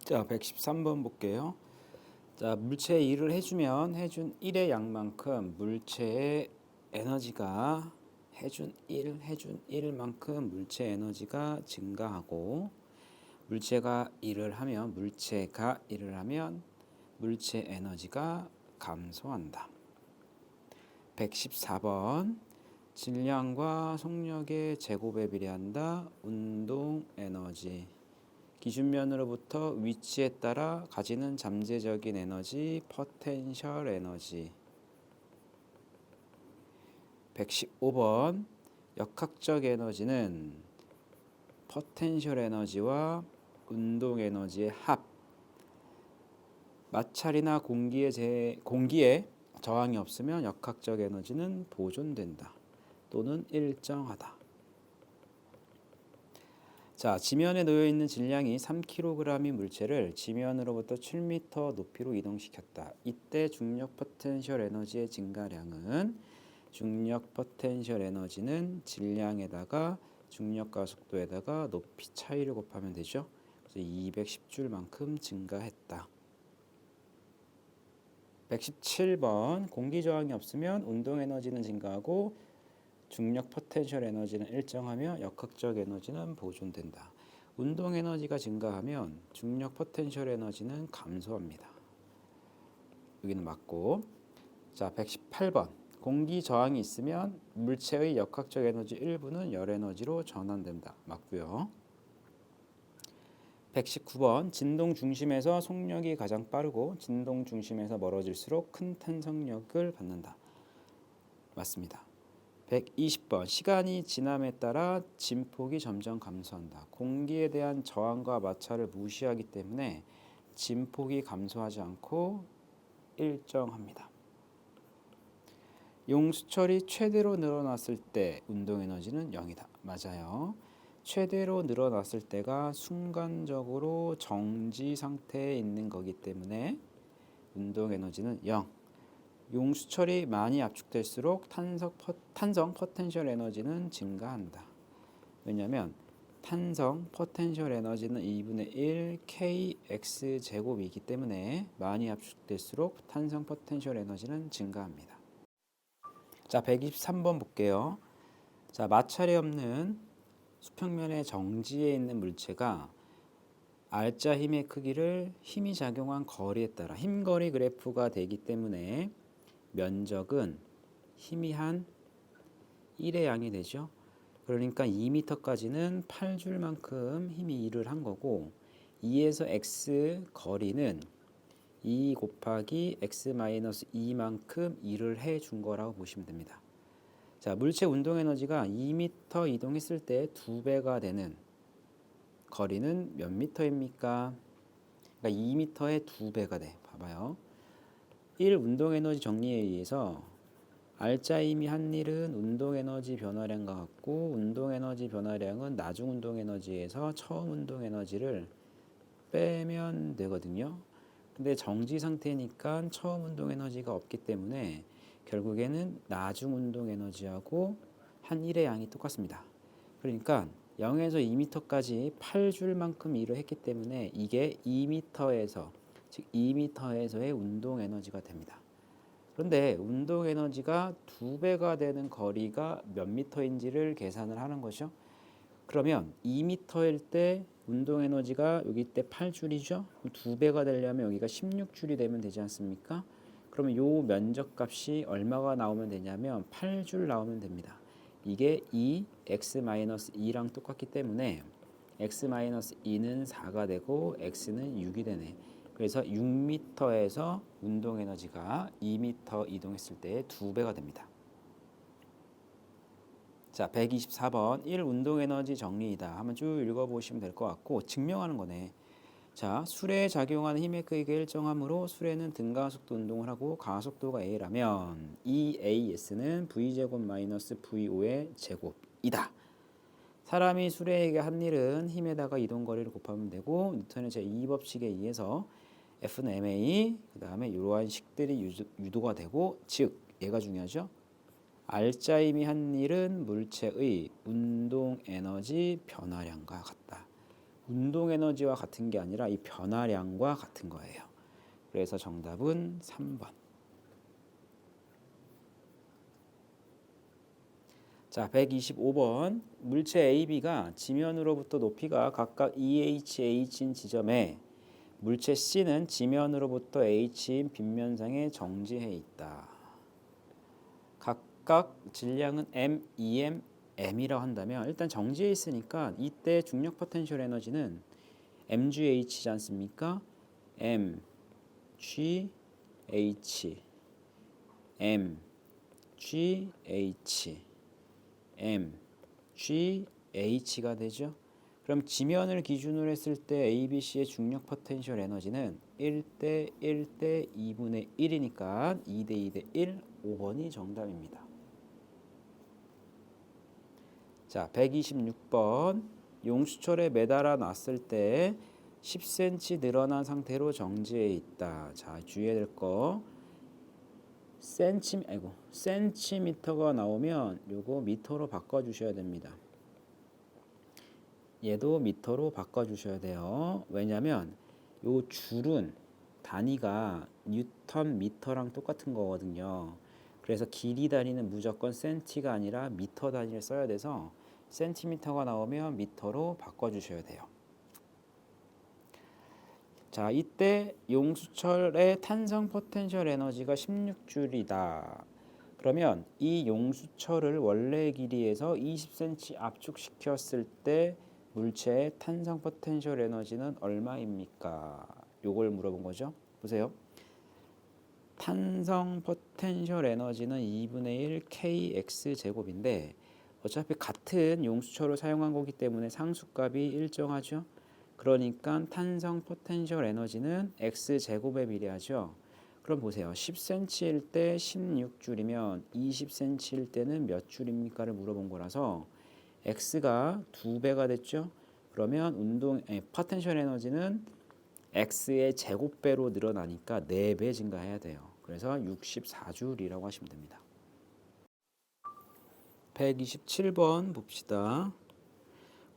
자, 113번 볼게요. 자, 물체에 일을 해주면 해준 1의 양만큼 물체의 에너지가 해준 1만큼 물체 에너지가 증가하고 물체가 일을 하면 물체 에너지가 감소한다. 114번 질량과 속력의 제곱에 비례한다. 운동 에너지 기준면으로부터 위치에 따라 가지는 잠재적인 에너지, 포텐셜 에너지. 115번 역학적 에너지는 포텐셜 에너지와 운동 에너지의 합. 마찰이나 공기에 저항이 없으면 역학적 에너지는 보존된다. 또는 일정하다. 자, 지면에 놓여 있는 질량이 3kg인 물체를 지면으로부터 7m 높이로 이동시켰다. 이때 중력 포텐셜 에너지의 증가량은 질량에다가 중력 가속도에다가 높이 차이를 곱하면 되죠. 그래서 210줄만큼 증가했다. 117번 공기 저항이 없으면 운동 에너지는 증가하고 중력 포텐셜 에너지는 일정하며 역학적 에너지는 보존된다. 운동 에너지가 증가하면 중력 포텐셜 에너지는 감소합니다. 여기는 맞고. 자, 118번 공기 저항이 있으면 물체의 역학적 에너지 일부는 열 에너지로 전환된다. 맞고요. 119번 진동 중심에서 속력이 가장 빠르고 진동 중심에서 멀어질수록 큰 탄성력을 받는다. 맞습니다. 120번 시간이 지남에 따라 진폭이 점점 감소한다. 공기에 대한 저항과 마찰을 무시하기 때문에 진폭이 감소하지 않고 일정합니다. 용수철이 최대로 늘어났을 때 운동 에너지는 0이다. 맞아요. 최대로 늘어났을 때가 순간적으로 정지 상태에 있는 거기 때문에 운동 에너지는 0. 용수철이 많이 압축될수록 탄성 포텐셜 에너지는 증가한다. 왜냐하면 탄성 포텐셜 에너지는 2분의 1 kx 제곱이기 때문에 많이 압축될수록 탄성 포텐셜 에너지는 증가합니다. 자, 123번 볼게요. 자, 마찰이 없는 수평면의 정지에 있는 물체가 R자 힘의 크기를 힘이 작용한 거리에 따라 힘거리 그래프가 되기 때문에 면적은 힘이 한 1의 양이 되죠. 그러니까 2m까지는 8줄만큼 힘이 일을 한 거고 2에서 x 거리는 2 곱하기 x-2만큼 일을 해준 거라고 보시면 됩니다. 자, 물체 운동 에너지가 2m 이동했을 때 2배가 되는 거리는 몇 미터입니까? 그러니까 2m의 2배가 돼. 봐봐요. 1 운동 에너지 정리에 의해서 R자 힘이 한 일은 운동 에너지 변화량과 같고 운동 에너지 변화량은 나중 운동 에너지에서 처음 운동 에너지를 빼면 되거든요. 근데 정지 상태니까 처음 운동 에너지가 없기 때문에 결국에는 나중 운동 에너지하고 한 일의 양이 똑같습니다. 그러니까 0에서 2m까지 8줄만큼 일을 했기 때문에 이게 2m에서 즉 2m에서의 운동 에너지가 됩니다. 그런데 운동 에너지가 2배가 되는 거리가 몇 미터인지를 계산을 하는 거죠. 그러면 2m일 때 운동 에너지가 여기 때 8줄이죠. 2배가 되려면 여기가 16줄이 되면 되지 않습니까? 그러면 요 면적 값이 얼마가 나오면 되냐면 8줄 나오면 됩니다. 이게 2x-2랑 똑같기 때문에 x-2는 4가 되고 x는 6이 되네. 그래서 6m에서 운동 에너지가 2m 이동했을 때 2배가 됩니다. 자, 124번 1 운동 에너지 정리이다. 한번 쭉 읽어보시면 될 것 같고 증명하는 거네. 자, 수레에 작용하는 힘의 크기가 일정하므로 수레는 등가속도 운동을 하고 가속도가 A라면 이 AS는 V제곱 마이너스 V5의 제곱이다. 사람이 수레에게 한 일은 힘에다가 이동거리를 곱하면 되고 뉴턴의 제2법칙에 의해서 F는 ma 그 다음에 이러한 식들이 유도가 되고 즉 얘가 중요하죠. R자 힘이 한 일은 물체의 운동 에너지 변화량과 같다. 운동 에너지와 같은 게 아니라 이 변화량과 같은 거예요. 그래서 정답은 3번. 자, 125번. 물체 AB가 지면으로부터 높이가 각각 EHH인 지점에 물체 C는 지면으로부터 H인 빗면상에 정지해 있다. 각각 질량은 M, EM, M이라고 한다면 일단 정지해 있으니까 이때 중력 포텐셜 에너지는 mgH지 않습니까? m, g, h, m, g, h, m, g, h가 되죠. 그럼 지면을 기준으로 했을 때 ABC의 중력 포텐셜 에너지는 1대 1대 2분의 1이니까 2대 2대 1, 5번이 정답입니다. 자, 126번. 용수철에 매달아 놨을 때 10cm 늘어난 상태로 정지해 있다. 자, 주의해야 될 거. 센티미터가 나오면 요거 미터로 바꿔 주셔야 됩니다. 얘도 미터로 바꿔 주셔야 돼요. 왜냐면 요 줄은 단위가 뉴턴 미터랑 똑같은 거거든요. 그래서 길이 단위는 무조건 센티가 아니라 미터 단위를 써야 돼서 센티미터가 나오면 미터로 바꿔 주셔야 돼요. 자, 이때 용수철의 탄성 포텐셜 에너지가 16줄이다. 그러면 이 용수철을 원래 길이에서 20cm 압축시켰을 때 물체의 탄성 포텐셜 에너지는 얼마입니까? 요걸 물어본 거죠. 보세요. 탄성 포텐셜 에너지는 2분의 1 kx 제곱인데 어차피 같은 용수철을 사용한 거기 때문에 상수값이 일정하죠. 그러니까 탄성 포텐셜 에너지는 x 제곱에 비례하죠. 그럼 보세요. 10cm일 때 16줄이면 20cm일 때는 몇 줄입니까를 물어본 거라서 x가 2배가 됐죠. 그러면 포텐셜 에너지는 x의 제곱배로 늘어나니까 4배 증가해야 돼요. 그래서 64줄이라고 하시면 됩니다. 127번 봅시다.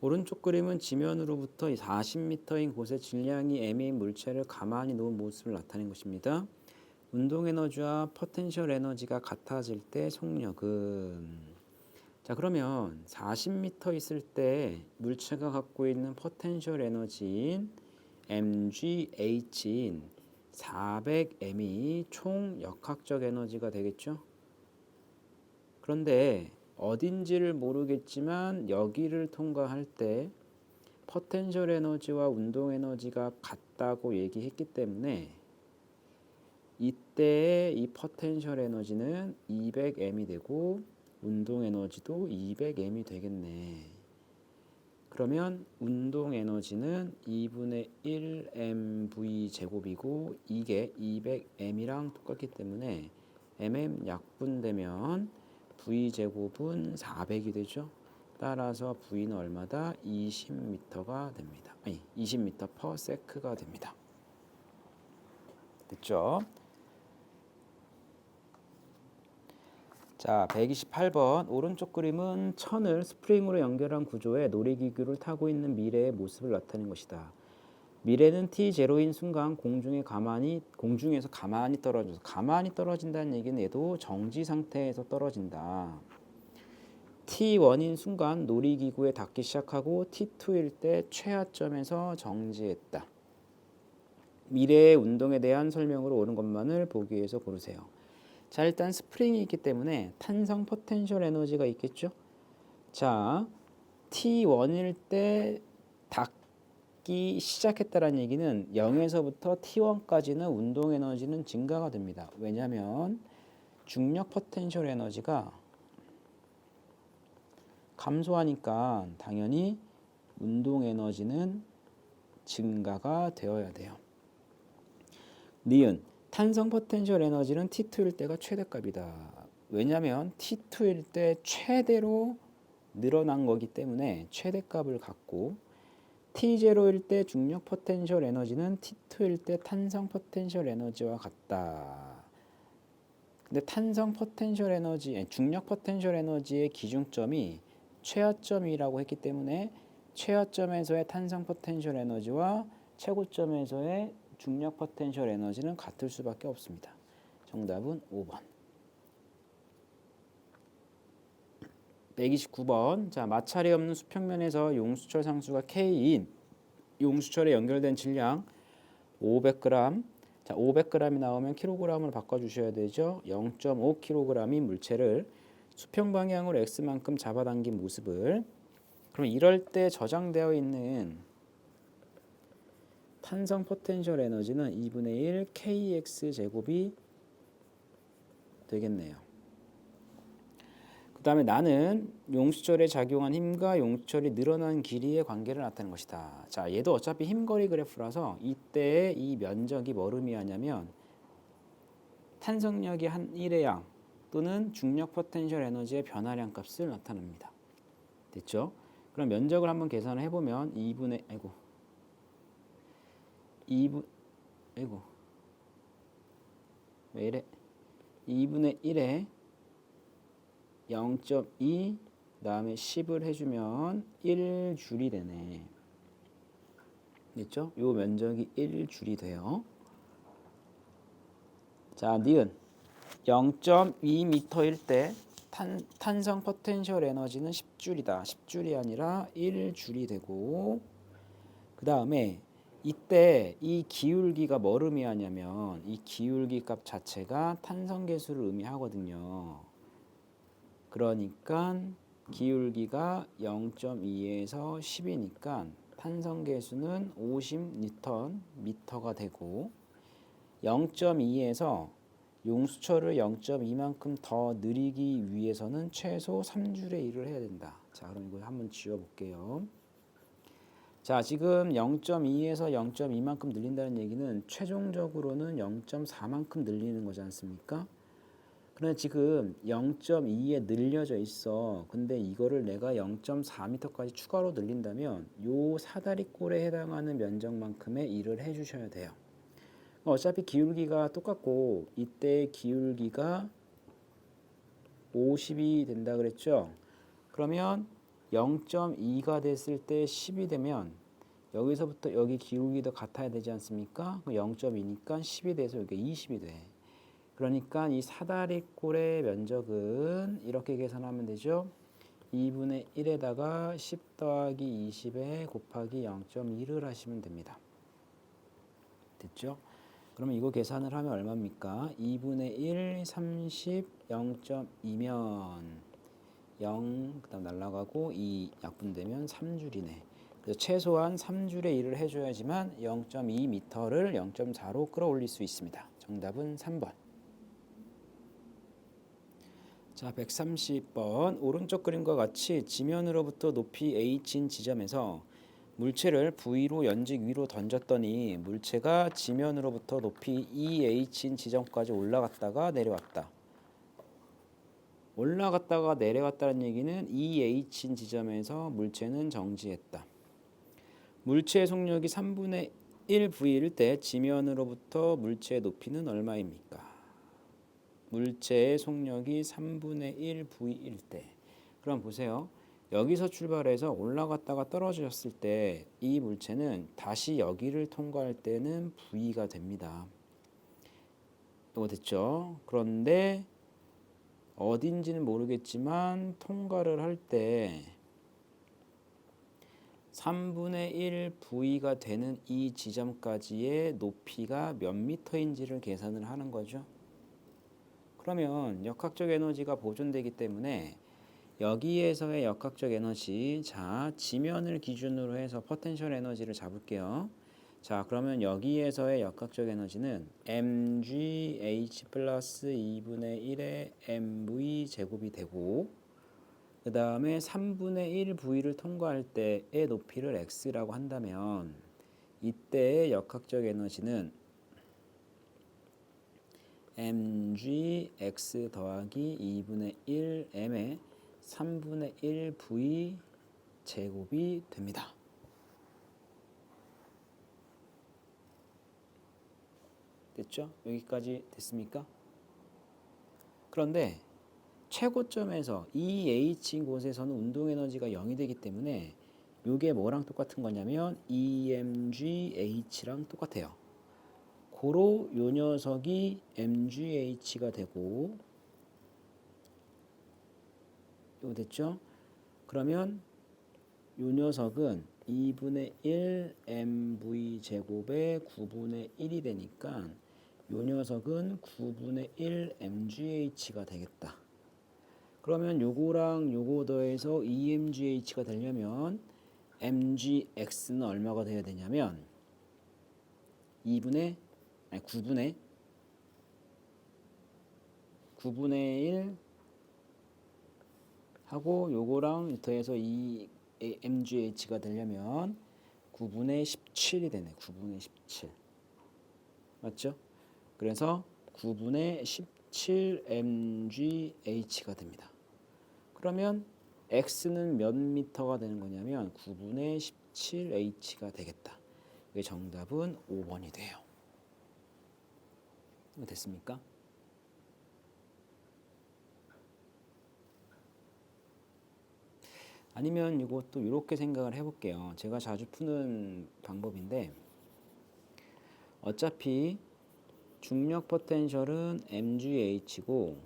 오른쪽 그림은 지면으로부터 40m인 곳에 질량이 m인 물체를 가만히 놓은 모습을 나타낸 것입니다. 운동 에너지와 포텐셜 에너지가 같아질 때 속력은, 자, 그러면 40m 있을 때 물체가 갖고 있는 포텐셜 에너지인 mgH인 400m이 총 역학적 에너지가 되겠죠. 그런데 어딘지를 모르겠지만 여기를 통과할 때 포텐셜 에너지와 운동 에너지가 같다고 얘기했기 때문에 이때의 이 포텐셜 에너지는 200m이 되고 운동 에너지도 200m이 되겠네. 그러면 운동 에너지는 2분의 1 mv 제곱이고 이게 200m이랑 똑같기 때문에 mm 약분되면 v 제곱은 400이 되죠. 따라서 v는 얼마다? 20m가 됩니다. 아니, 20m per sec가 됩니다. 됐죠? 자, 128번. 오른쪽 그림은 천을 스프링으로 연결한 구조의 놀이기구를 타고 있는 미래의 모습을 나타낸 것이다. 미래는 t0인 순간 공중에서 가만히 떨어져서, 가만히 떨어진다는 얘기는 얘도 정지 상태에서 떨어진다. t1인 순간 놀이기구에 닿기 시작하고 t2일 때 최하점에서 정지했다. 미래의 운동에 대한 설명으로 옳은 것만을 보기 위해서 고르세요. 자, 일단 스프링이 있기 때문에 탄성 포텐셜 에너지가 있겠죠. 자, T1일 때 닿기 시작했다는 얘기는 0에서부터 T1까지는 운동 에너지는 증가가 됩니다. 왜냐하면 중력 포텐셜 에너지가 감소하니까 당연히 운동 에너지는 증가가 되어야 돼요. 니은 탄성 포텐셜 에너지는 T2일 때가 최대값이다. 왜냐하면 T2일 때 최대로 늘어난 거기 때문에 최대값을 갖고 T0일 때 중력 포텐셜 에너지는 T2일 때 탄성 포텐셜 에너지와 같다. 근데 탄성 포텐셜 에너지, 중력 포텐셜 에너지의 기준점이 최하점이라고 했기 때문에 최하점에서의 탄성 포텐셜 에너지와 최고점에서의 중력 포텐셜 에너지는 같을 수밖에 없습니다. 정답은 5번. 129번. 자, 마찰이 없는 수평면에서 용수철 상수가 K인 용수철에 연결된 질량 500g. 자, 500g이 나오면 킬로그램으로 바꿔주셔야 되죠. 0.5kg인 물체를 수평 방향으로 x만큼 잡아당긴 모습을. 그럼 이럴 때 저장되어 있는 탄성 포텐셜 에너지는 2분의 1 kx 제곱이 되겠네요. 그 다음에 나는 용수철에 작용한 힘과 용수철이 늘어난 길이의 관계를 나타내는 것이다. 자, 얘도 어차피 힘거리 그래프라서 이때의 이 면적이 뭘 의미하냐면 탄성력이 한 1의 양 또는 중력 포텐셜 에너지의 변화량 값을 나타냅니다. 됐죠? 그럼 면적을 한번 계산을 해보면 2분의 왜 이래? 2분의 1에 0.2 그다음에 10을 해주면 1줄이 되네. 됐죠? 요 면적이 1줄이 돼요. 자, 니은 0.2m일 때 탄성 포텐셜 에너지는 10줄이다. 10줄이 아니라 1줄이 되고, 그 다음에 이때 이 기울기가 뭘 의미하냐면 이 기울기 값 자체가 탄성 계수를 의미하거든요. 그러니까 기울기가 0.2에서 10이니까 탄성 계수는 50Nm가 되고 0.2에서 용수철을 0.2만큼 더 느리기 위해서는 최소 3줄의 일을 해야 된다. 자, 그럼 이거 한번 지워 볼게요. 자, 지금 0.2에서 0.2만큼 늘린다는 얘기는 최종적으로는 0.4만큼 늘리는 거지 않습니까? 그런데 지금 0.2에 늘려져 있어. 근데 이거를 내가 0.4m까지 추가로 늘린다면 요 사다리꼴에 해당하는 면적만큼의 일을 해주셔야 돼요. 어차피 기울기가 똑같고 이때 기울기가 50이 된다 그랬죠. 그러면 0.2가 됐을 때 10이 되면 여기서부터 여기 기울기도 같아야 되지 않습니까? 0.2니까 10이 돼서 여기 20이 돼. 그러니까 이 사다리꼴의 면적은 이렇게 계산하면 되죠. 2분의 1에다가 10 더하기 20에 곱하기 0.1을 하시면 됩니다. 됐죠? 그러면 이거 계산을 하면 얼마입니까? 2분의 1, 30, 0.2면 0, 그 다음 날라가고 2 약분되면 3줄이네. 그래서 최소한 3줄의 일을 해줘야지만 0.2m를 0.4로 끌어올릴 수 있습니다. 정답은 3번. 자, 130번. 오른쪽 그림과 같이 지면으로부터 높이 h인 지점에서 물체를 V로 연직 위로 던졌더니 물체가 지면으로부터 높이 EH인 지점까지 올라갔다가 내려왔다. 올라갔다가 내려왔다는 얘기는 EH인 지점에서 물체는 정지했다. 물체의 속력이 3분의 1 V일 때 지면으로부터 물체의 높이는 얼마입니까? 물체의 속력이 3분의 1 V일 때. 그럼 보세요. 여기서 출발해서 올라갔다가 떨어졌을 때 이 물체는 다시 여기를 통과할 때는 V가 됩니다. 이거 됐죠? 그런데 어딘지는 모르겠지만 통과를 할 때 3분의 1 V가 되는 이 지점까지의 높이가 몇 미터인지를 계산을 하는 거죠. 그러면 역학적 에너지가 보존되기 때문에 여기에서의 역학적 에너지, 자, 지면을 기준으로 해서 포텐셜 에너지를 잡을게요. 자, 그러면 여기에서의 역학적 에너지는 mgh 플러스 2분의 1의 mv 제곱이 되고, 그 다음에 3분의 1 v를 통과할 때의 높이를 x라고 한다면 이때의 역학적 에너지는 mgx 더하기 2분의 1 m의 3분의 1 v 제곱이 됩니다. 됐죠? 여기까지 됐습니까? 그런데 최고점에서 이 H인 곳에서는 운동 에너지가 0이 되기 때문에 요게 뭐랑 똑같은 거냐면 EMGH랑 똑같아요. 고로 요 녀석이 MGH가 되고 이거 됐죠? 그러면 요 녀석은 2분의 1 mv 제곱의 9분의 1이 되니까 요 녀석은 9분의 1 mgh가 되겠다. 그러면 요거랑 요거 더해서 emgh가 되려면 mgx는 얼마가 돼야 되냐면 9분의 1 하고 요거랑 더해서 이 mgh가 되려면 9분의 17이 되네. 9분의 17 맞죠? 그래서 9분의 17 mgh가 됩니다. 그러면 x는 몇 미터가 되는 거냐면 9분의 17h가 되겠다. 이게 정답은 5번이 돼요. 됐습니까? 아니면 이것도 이렇게 생각을 해볼게요. 제가 자주 푸는 방법인데 어차피 중력 포텐셜은 mgh고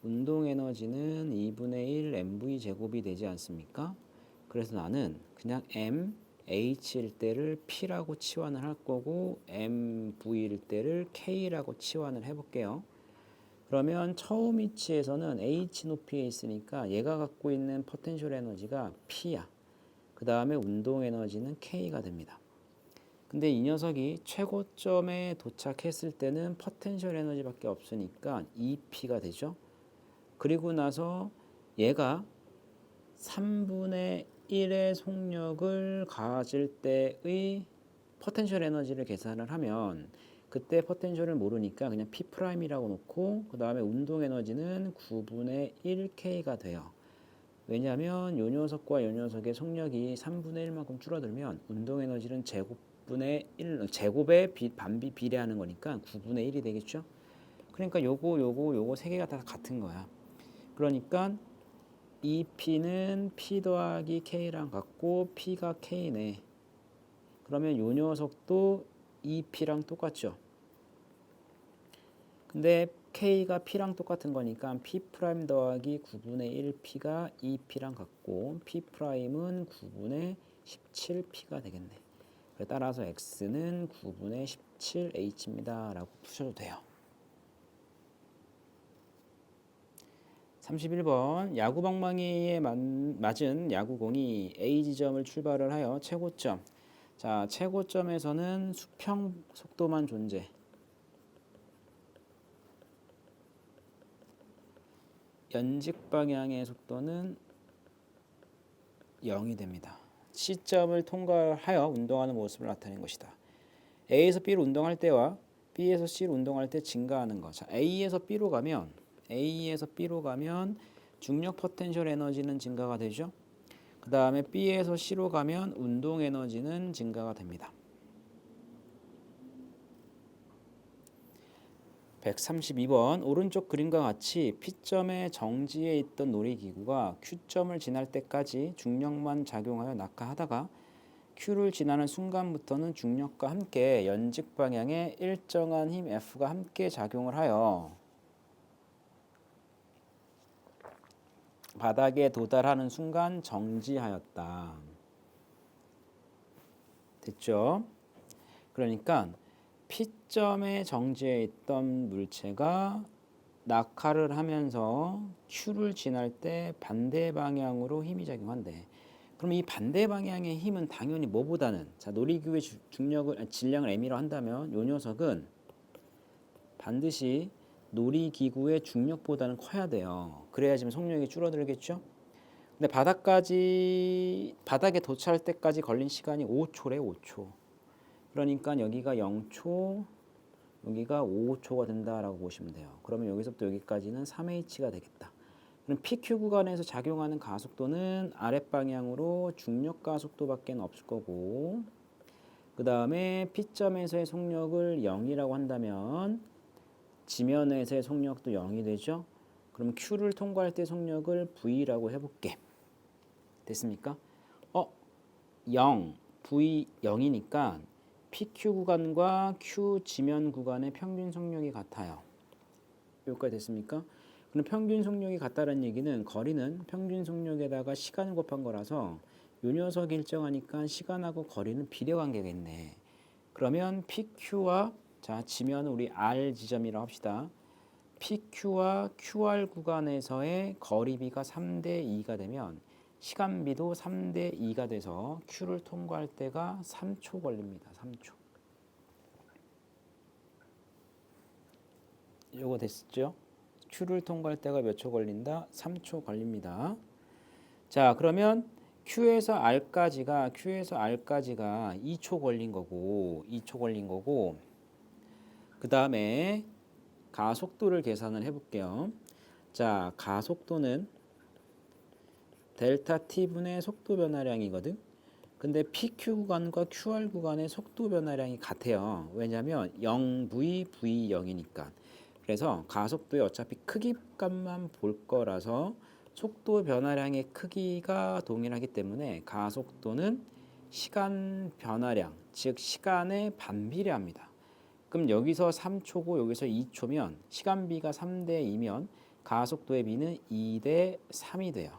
운동 에너지는 2분의 1 mv 제곱이 되지 않습니까? 그래서 나는 그냥 mh일 때를 p라고 치환을 할 거고 mv일 때를 k라고 치환을 해볼게요. 그러면 처음 위치에서는 h 높이에 있으니까 얘가 갖고 있는 포텐셜 에너지가 p야. 그 다음에 운동 에너지는 k가 됩니다. 근데 이 녀석이 최고점에 도착했을 때는 포텐셜 에너지밖에 없으니까 2p가 되죠. 그리고 나서 얘가 3분의 1의 속력을 가질 때의 포텐셜 에너지를 계산을 하면 그때 포텐셜을 모르니까 그냥 P'이라고 놓고 그 다음에 운동 에너지는 9분의 1K가 돼요. 왜냐하면 요 녀석과 요 녀석의 속력이 3분의 1만큼 줄어들면 운동 에너지는 제곱에 반비 비례하는 거니까 9분의 1이 되겠죠. 그러니까 요거 세 개가 다 같은 거야. 그러니까 이 P는 P 더하기 K랑 같고 P가 K네. 그러면 요 녀석도 2P랑 똑같죠. 근데 K가 P랑 똑같은 거니까 P' 더하기 9분의 1P가 2P랑 같고 P'은 9분의 17P가 되겠네. 따라서 X는 9분의 17H입니다. 라고 푸셔도 돼요. 31번 야구 방망이에 맞은 야구공이 A 지점을 출발을 하여 최고점. 자, 최고점에서는 수평 속도만 존재. 연직 방향의 속도는 0이 됩니다. C점을 통과하여 운동하는 모습을 나타낸 것이다. A에서 B로 운동할 때와 B에서 C로 운동할 때 증가하는 것. 자, A에서 B로 가면 중력 포텐셜 에너지는 증가가 되죠. 그 다음에 B에서 C로 가면 운동 에너지는 증가가 됩니다. 132번 오른쪽 그림과 같이 P점의 정지에 있던 놀이기구가 Q점을 지날 때까지 중력만 작용하여 낙하하다가 Q를 지나는 순간부터는 중력과 함께 연직 방향에 일정한 힘 F가 함께 작용을 하여 바닥에 도달하는 순간 정지하였다. 됐죠? 그러니까 P점에 정지해 있던 물체가 낙하를 하면서 Q를 지날 때 반대 방향으로 힘이 작용한대. 그럼 이 반대 방향의 힘은 당연히 뭐보다는 자 놀이기구의 질량을 m이라고 한다면 요 녀석은 반드시 놀이기구의 중력보다는 커야 돼요. 그래야지만 속력이 줄어들겠죠. 근데 바닥에 도착할 때까지 걸린 시간이 5초래 5초. 그러니까 여기가 0초, 여기가 5초가 된다라고 보시면 돼요. 그러면 여기서부터 여기까지는 3h가 되겠다. 그럼 PQ 구간에서 작용하는 가속도는 아랫방향으로 중력 가속도밖에 없을 거고 그 다음에 P점에서의 속력을 0이라고 한다면 지면에서의 속력도 0이 되죠. 그럼 Q를 통과할 때 속력을 V라고 해볼게. 됐습니까? 0, V 0이니까 PQ 구간과 Q 지면 구간의 평균 속력이 같아요. 여기까지 됐습니까? 그럼 평균 속력이 같다는 얘기는 거리는 평균 속력에다가 시간을 곱한 거라서 요 녀석이 일정하니까 시간하고 거리는 비례관계겠네. 그러면 PQ와 자 지면은 우리 R 지점이라고 합시다. PQ와 QR 구간에서의 거리비가 3대 2가 되면 시간비도 3대 2가 돼서 Q를 통과할 때가 3초 걸립니다. 3초. 요거 됐죠? Q를 통과할 때가 몇 초 걸린다? 3초 걸립니다. 자, 그러면 Q에서 R까지가 2초 걸린 거고 그다음에 가속도를 계산을 해 볼게요. 자, 가속도는 델타 T분의 속도 변화량이거든. 근데 PQ 구간과 QR 구간의 속도 변화량이 같아요. 왜냐하면 0V, V0이니까. 그래서 가속도의 어차피 크기값만 볼 거라서 속도 변화량의 크기가 동일하기 때문에 가속도는 시간 변화량, 즉 시간에 반비례합니다. 그럼 여기서 3초고 여기서 2초면 시간비가 3대 2면 가속도의 비는 2대 3이 돼요.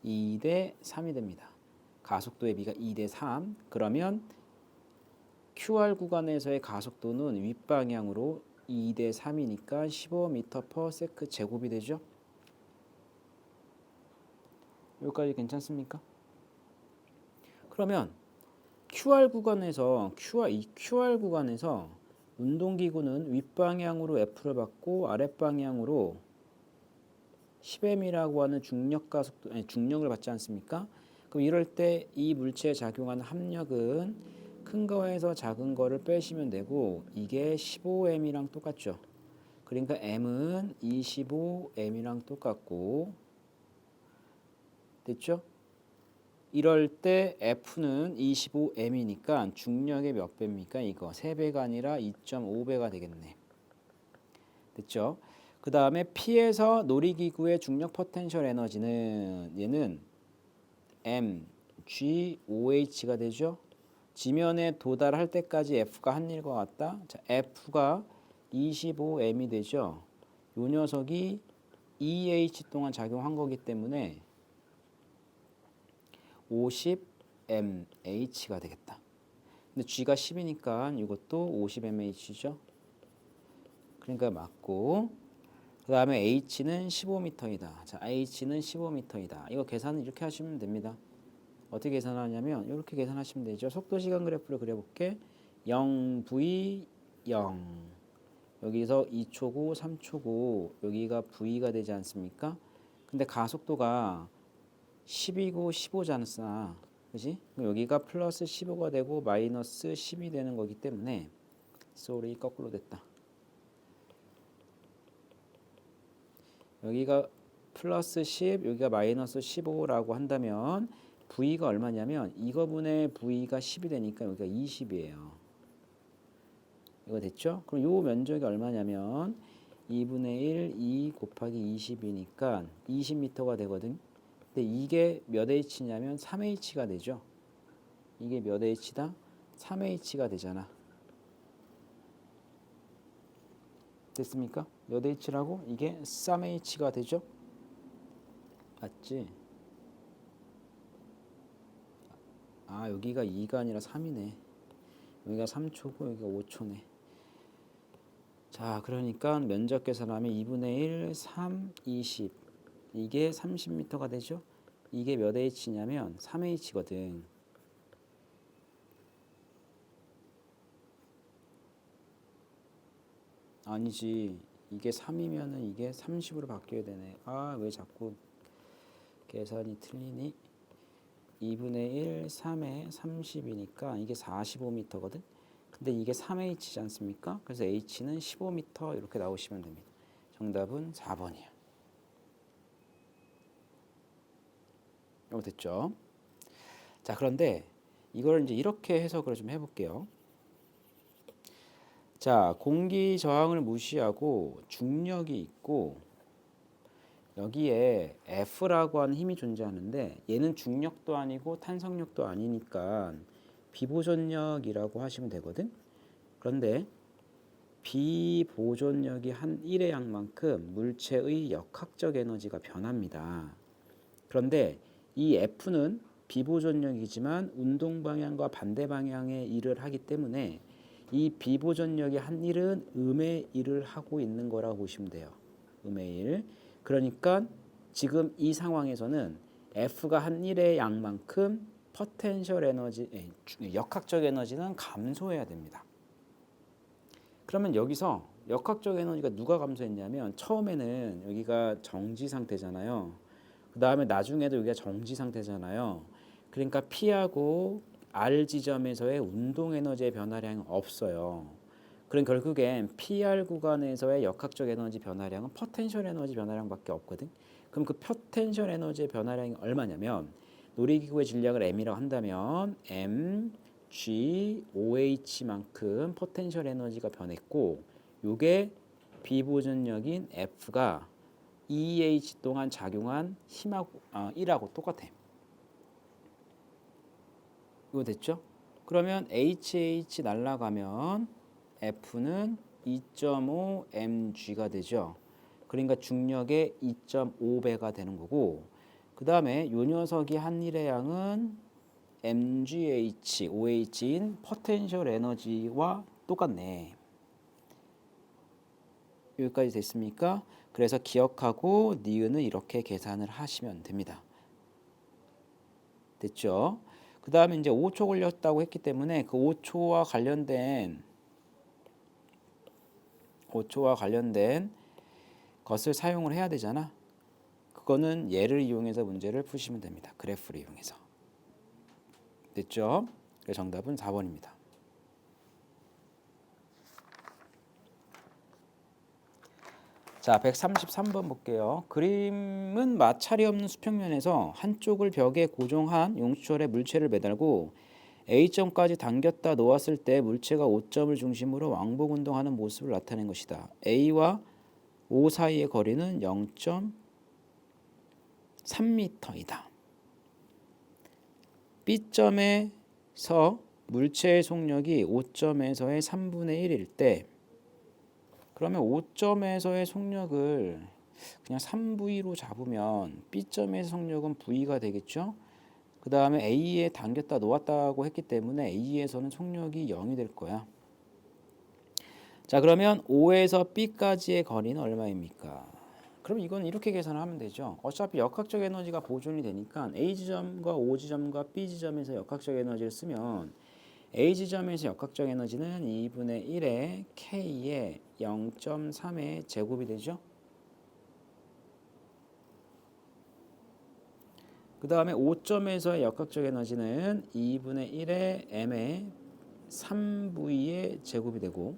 2대 3이 됩니다. 가속도의 비가 2대 3. 그러면 QR 구간에서의 가속도는 윗방향으로 2대 3이니까 15m/s 제곱이 되죠. 여기까지 괜찮습니까? 그러면 QR 구간에서 운동기구는 윗방향으로 F를 받고 아랫방향으로 10m이라고 하는 중력을 받지 않습니까? 그럼 이럴 때 이 물체에 작용하는 합력은 큰 거에서 작은 거를 빼시면 되고 이게 15m이랑 똑같죠. 그러니까 m은 25m이랑 똑같고 됐죠? 이럴 때 F는 25m이니까 중력의 몇 배입니까? 이거 3배가 아니라 2.5배가 되겠네. 됐죠? 그 다음에 P에서 놀이기구의 중력 포텐셜 에너지는 얘는 mgOh가 되죠. 지면에 도달할 때까지 F가 한 일과 같다. 자, F가 25m이 되죠. 요 녀석이 EH 동안 작용한 거기 때문에 50mH가 되겠다. 근데 G가 10이니까 이것도 50mH죠. 그러니까 맞고 그 다음에 H는 15m이다. 자, H는 15m이다. 이거 계산은 이렇게 하시면 됩니다. 어떻게 계산하냐면 이렇게 계산하시면 되죠. 속도 시간 그래프를 그려볼게. 0V 0 여기서 2초고 3초고 여기가 V가 되지 않습니까? 근데 가속도가 10이고 15잖아. 그지? 여기가 플러스 15가 되고 마이너스 10이 되는 거기 때문에 쏘리 거꾸로 됐다. 여기가 플러스 10, 여기가 마이너스 15라고 한다면 V가 얼마냐면 이거분의 V가 10이 되니까 여기가 20이에요. 이거 됐죠? 그럼 요 면적이 얼마냐면 2분의 1, 2 곱하기 20이니까 20m가 되거든. 근데 이게 몇 H냐면 3H가 되죠. 이게 몇 H다? 3H가 되잖아. 됐습니까? 몇 H라고? 이게 3H가 되죠? 맞지? 아, 여기가 2가 아니라 3이네. 여기가 3초고 여기가 5초네. 자, 그러니까 면적 계산하면 2분의 1, 3, 20. 이게 30m가 되죠? 이게 몇 H냐면 3H거든. 아니지. 이게 3이면은 이게 30으로 바뀌어야 되네. 아, 왜 자꾸 계산이 틀리니? 2분의 1, 3에 30이니까 이게 45m거든. 근데 이게 3H지 않습니까? 그래서 H는 15m 이렇게 나오시면 됩니다. 정답은 4번이에요. 이거 됐죠? 자, 그런데 이걸 이제 이렇게 해석을 좀 해볼게요. 자, 공기 저항을 무시하고 중력이 있고 여기에 F라고 하는 힘이 존재하는데 얘는 중력도 아니고 탄성력도 아니니까 비보존력이라고 하시면 되거든. 그런데 비보존력이 한 1의 양만큼 물체의 역학적 에너지가 변합니다. 그런데 이 F는 비보존력이지만 운동 방향과 반대 방향의 일을 하기 때문에 이 비보존력이 한 일은 음의 일을 하고 있는 거라고 보시면 돼요. 음의 일. 그러니까 지금 이 상황에서는 F가 한 일의 양만큼 포텐셜 에너지, 역학적 에너지는 감소해야 됩니다. 그러면 여기서 역학적 에너지가 누가 감소했냐면 처음에는 여기가 정지 상태잖아요. 그 다음에 나중에도 여기가 정지 상태잖아요. 그러니까 P하고 R 지점에서의 운동 에너지의 변화량은 없어요. 그럼 결국엔 PR 구간에서의 역학적 에너지 변화량은 포텐셜 에너지 변화량밖에 없거든. 그럼 그 포텐셜 에너지의 변화량이 얼마냐면 놀이기구의 질량을 m이라고 한다면 m, g, oh만큼 포텐셜 에너지가 변했고 요게 비보존력인 F가 EH 동안 작용한 힘하고 1하고 똑같아. 이거 됐죠? 그러면 HH 날라가면 F는 2.5 mg가 되죠. 그러니까 중력의 2.5배가 되는 거고 그 다음에 요 녀석이 한 일의 양은 mgh, oh인 포텐셜 에너지와 똑같네. 여기까지 됐습니까? 그래서 기억하고 니은은 이렇게 계산을 하시면 됩니다. 됐죠? 그 다음에 이제 5초 걸렸다고 했기 때문에 그 5초와 관련된 것을 사용을 해야 되잖아. 그거는 예를 이용해서 문제를 푸시면 됩니다. 그래프를 이용해서. 됐죠? 정답은 4번입니다. 자, 133번 볼게요. 그림은 마찰이 없는 수평면에서 한쪽을 벽에 고정한 용수철에 물체를 매달고 A점까지 당겼다 놓았을 때 물체가 O점을 중심으로 왕복 운동하는 모습을 나타낸 것이다. A와 O 사이의 거리는 0.3m이다. B점에서 물체의 속력이 O점에서의 3분의 1일 때 그러면 O점에서의 속력을 그냥 3V로 잡으면 B점에서 속력은 V가 되겠죠. 그 다음에 A에 당겼다 놓았다고 했기 때문에 A에서는 속력이 0이 될 거야. 자, 그러면 O에서 B까지의 거리는 얼마입니까? 그럼 이건 이렇게 계산을 하면 되죠. 어차피 역학적 에너지가 보존이 되니까 A 지점과 O 지점과 B 지점에서 역학적 에너지를 쓰면 A 지점에서 역학적 에너지는 2분의 1의 K의 0.3의 제곱이 되죠. 그 다음에 O점에서의 역학적 에너지는 2분의 1의 M의 3V의 제곱이 되고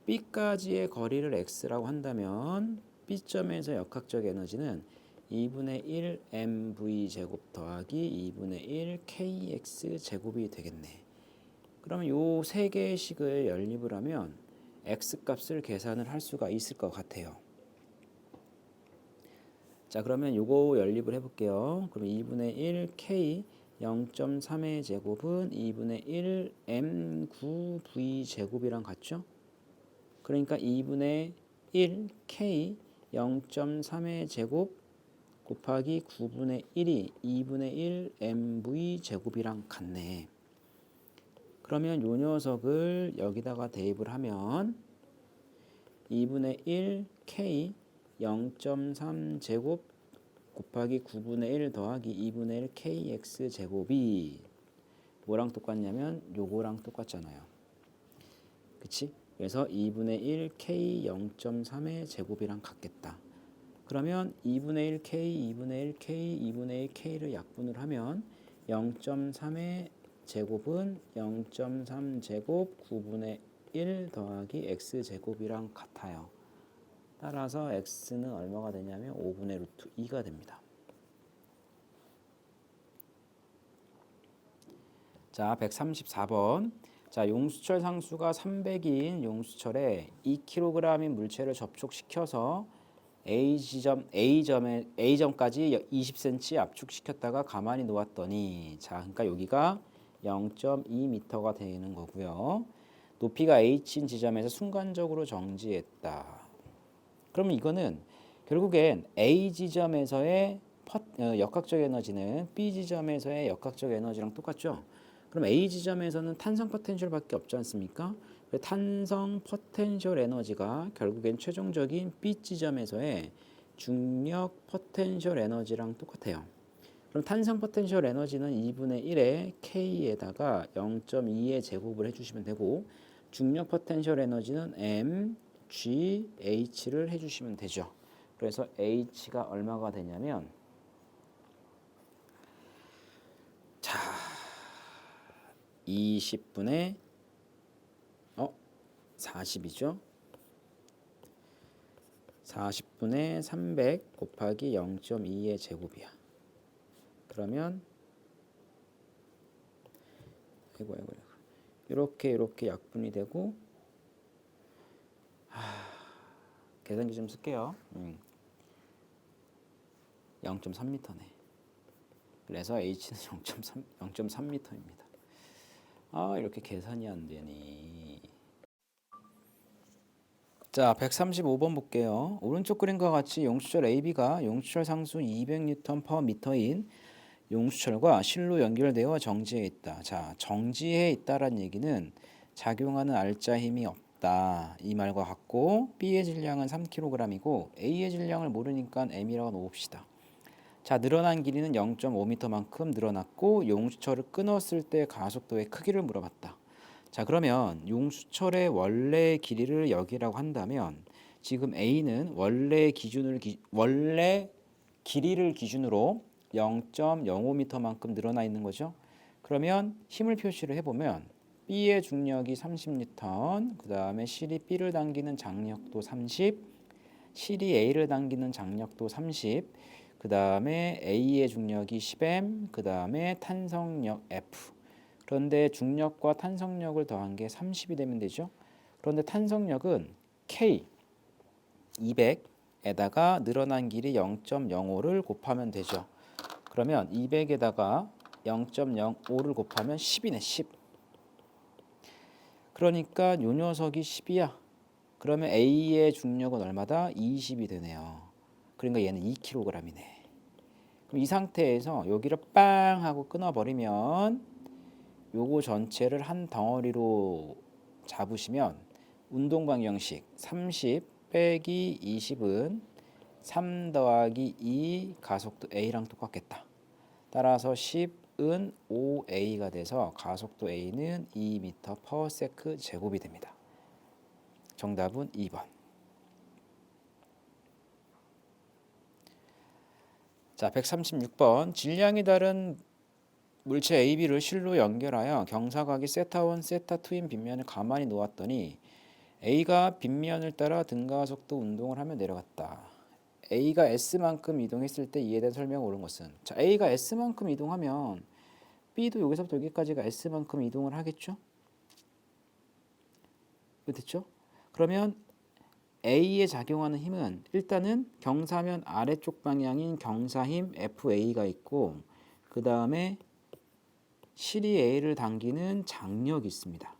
B까지의 거리를 X라고 한다면 B점에서 역학적 에너지는 2분의 1 MV 제곱 더하기 2분의 1 KX 제곱이 되겠네. 그러면 요 세 개의 식을 연립을 하면 X 값을 계산을 할 수가 있을 것 같아요. 자, 그러면 요거 연립을 해볼게요. 그럼 2분의 1 K 0.3의 제곱은 2분의 1 M9V 제곱이랑 같죠? 그러니까 2분의 1 K 0.3의 제곱 곱하기 9분의 1이 2분의 1 MV 제곱이랑 같네. 그러면 요 녀석을 여기다가 대입을 하면 2분의 1 K 0.3 제곱 곱하기 9분의 1 더하기 2분의 1 KX 제곱이 뭐랑 똑같냐면 요거랑 똑같잖아요. 그치? 그래서 2분의 1 K 0.3의 제곱이랑 같겠다. 그러면 2분의 1 K, 2분의 1 K, 2분의 1 K를 약분을 하면 0.3의 제곱은 0.3 제곱 9분의 1 더하기 X 제곱이랑 같아요. 따라서 X는 얼마가 되냐면 5분의 루트 2가 됩니다. 자, 134번. 자, 용수철 상수가 300인 용수철에 2kg인 물체를 접촉시켜서 A점까지 20cm 압축시켰다가 가만히 놓았더니 자, 그러니까 여기가 0.2m가 되는 거고요. 높이가 h인 지점에서 순간적으로 정지했다. 그러면 이거는 결국엔 A 지점에서의 역학적 에너지는 B 지점에서의 역학적 에너지랑 똑같죠. 그럼 A 지점에서는 탄성 포텐셜밖에 없지 않습니까? 탄성 포텐셜 에너지가 결국엔 최종적인 B 지점에서의 중력 포텐셜 에너지랑 똑같아요. 그럼 탄성 포텐셜 에너지는 2분의 1의 K에다가 0.2의 제곱을 해주시면 되고 중력 포텐셜 에너지는 M, G, H를 해주시면 되죠. 그래서 H가 얼마가 되냐면 자 20분의 40이죠. 40분의 300 곱하기 0.2의 제곱이야. 그러면 아이고 이렇게 약분이 되고 계산기 좀 쓸게요. 0.3m네. 그래서 H는 0.3m입니다. 이렇게 계산이 안 되니. 자, 135번 볼게요. 오른쪽 그림과 같이 용수철 AB가 용수철 상수 200N/m인 용수철과 실로 연결되어 정지해 있다. 자, 정지해 있다란 얘기는 작용하는 알자 힘이 없다. 이 말과 같고 B의 질량은 3kg이고 A의 질량을 모르니까 M이라고 놓읍시다. 자, 늘어난 길이는 0.5m만큼 늘어났고 용수철을 끊었을 때 가속도의 크기를 물어봤다. 자, 그러면 용수철의 원래 길이를 여기라고 한다면 지금 A는 원래 길이를 기준으로 0.05m만큼 늘어나 있는 거죠. 그러면 힘을 표시를 해보면 B의 중력이 30N, 그 다음에 실이 B를 당기는 장력도 30, 실이 A를 당기는 장력도 30, 그 다음에 A의 중력이 10M, 그 다음에 탄성력 F. 그런데 중력과 탄성력을 더한 게 30이 되면 되죠. 그런데 탄성력은 K 200에다가 늘어난 길이 0.05를 곱하면 되죠. 그러면 200에다가 0.05를 곱하면 10이네. 10. 그러니까 요 녀석이 10이야. 그러면 A의 중력은 얼마다? 20이 되네요. 그러니까 얘는 2kg이네. 그럼 이 상태에서 여기를 빵 하고 끊어버리면 요거 전체를 한 덩어리로 잡으시면 운동 방정식 30 빼기 20은 3 더하기 2 가속도 A랑 똑같겠다. 따라서 10은 5A가 돼서 가속도 A는 2m/s 제곱이 됩니다. 정답은 2번. 자, 136번. 질량이 다른 물체 AB를 실로 연결하여 경사각이 세타1, 세타2인 빗면을 가만히 놓았더니 A가 빗면을 따라 등가속도 운동을 하며 내려갔다. A가 S만큼 이동했을 때 이에 대한 설명을 옳은 것은 자, A가 S만큼 이동하면 B도 여기서부터 여기까지가 S만큼 이동을 하겠죠? 됐죠? 그러면 A에 작용하는 힘은 일단은 경사면 아래쪽 방향인 경사힘 FA가 있고 그 다음에 실이 A를 당기는 장력이 있습니다.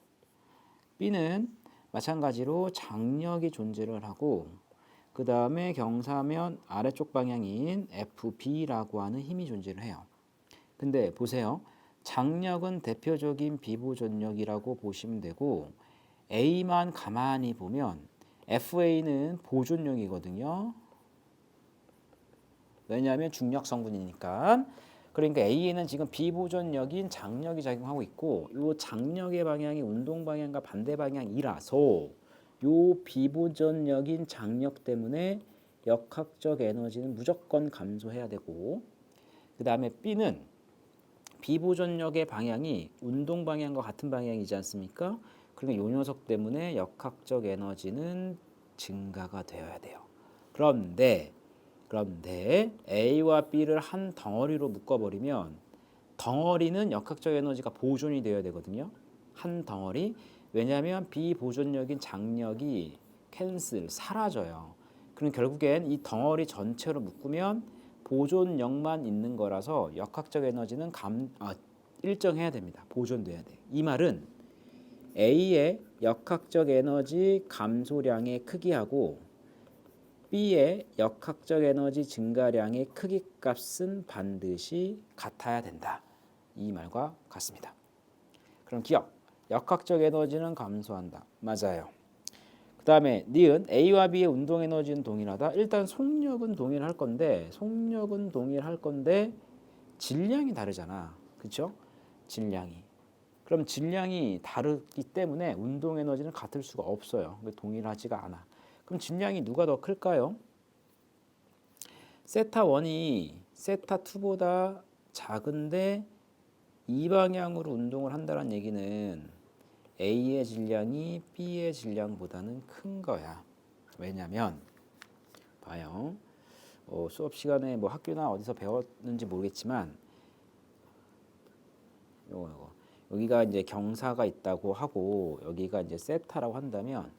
B는 마찬가지로 장력이 존재를 하고 그 다음에 경사면 아래쪽 방향인 FB라고 하는 힘이 존재를 해요. 근데 보세요. 장력은 대표적인 비보존력이라고 보시면 되고 A만 가만히 보면 FA는 보존력이거든요. 왜냐하면 중력 성분이니까. 그러니까 A에는 지금 비보존력인 장력이 작용하고 있고 이 장력의 방향이 운동 방향과 반대 방향이라서 이 비보존력인 장력 때문에 역학적 에너지는 무조건 감소해야 되고 그 다음에 B는 비보존력의 방향이 운동 방향과 같은 방향이지 않습니까? 그러니까 이 녀석 때문에 역학적 에너지는 증가가 되어야 돼요. 그런데 A와 B를 한 덩어리로 묶어버리면 덩어리는 역학적 에너지가 보존이 되어야 되거든요. 한 덩어리. 왜냐하면 비보존력인 장력이 사라져요. 그럼 결국엔 이 덩어리 전체로 묶으면 보존력만 있는 거라서 역학적 에너지는 일정해야 됩니다. 보존돼야 돼. 이 말은 A의 역학적 에너지 감소량의 크기하고 B의 역학적 에너지 증가량의 크기 값은 반드시 같아야 된다. 이 말과 같습니다. 그럼 기억. 역학적 에너지는 감소한다. 맞아요. 그 다음에 니은 A와 B의 운동 에너지는 동일하다. 일단 속력은 동일할 건데 질량이 다르잖아. 그렇죠? 질량이. 그럼 질량이 다르기 때문에 운동 에너지는 같을 수가 없어요. 동일하지가 않아. 그럼 질량이 누가 더 클까요? 세타 1이 세타 2보다 작은데 이 방향으로 운동을 한다는 얘기는 A의 질량이 B의 질량보다는 큰 거야. 왜냐면 봐요. 수업 시간에 뭐 학교나 어디서 배웠는지 모르겠지만 여기가 이제 경사가 있다고 하고 여기가 이제 세타라고 한다면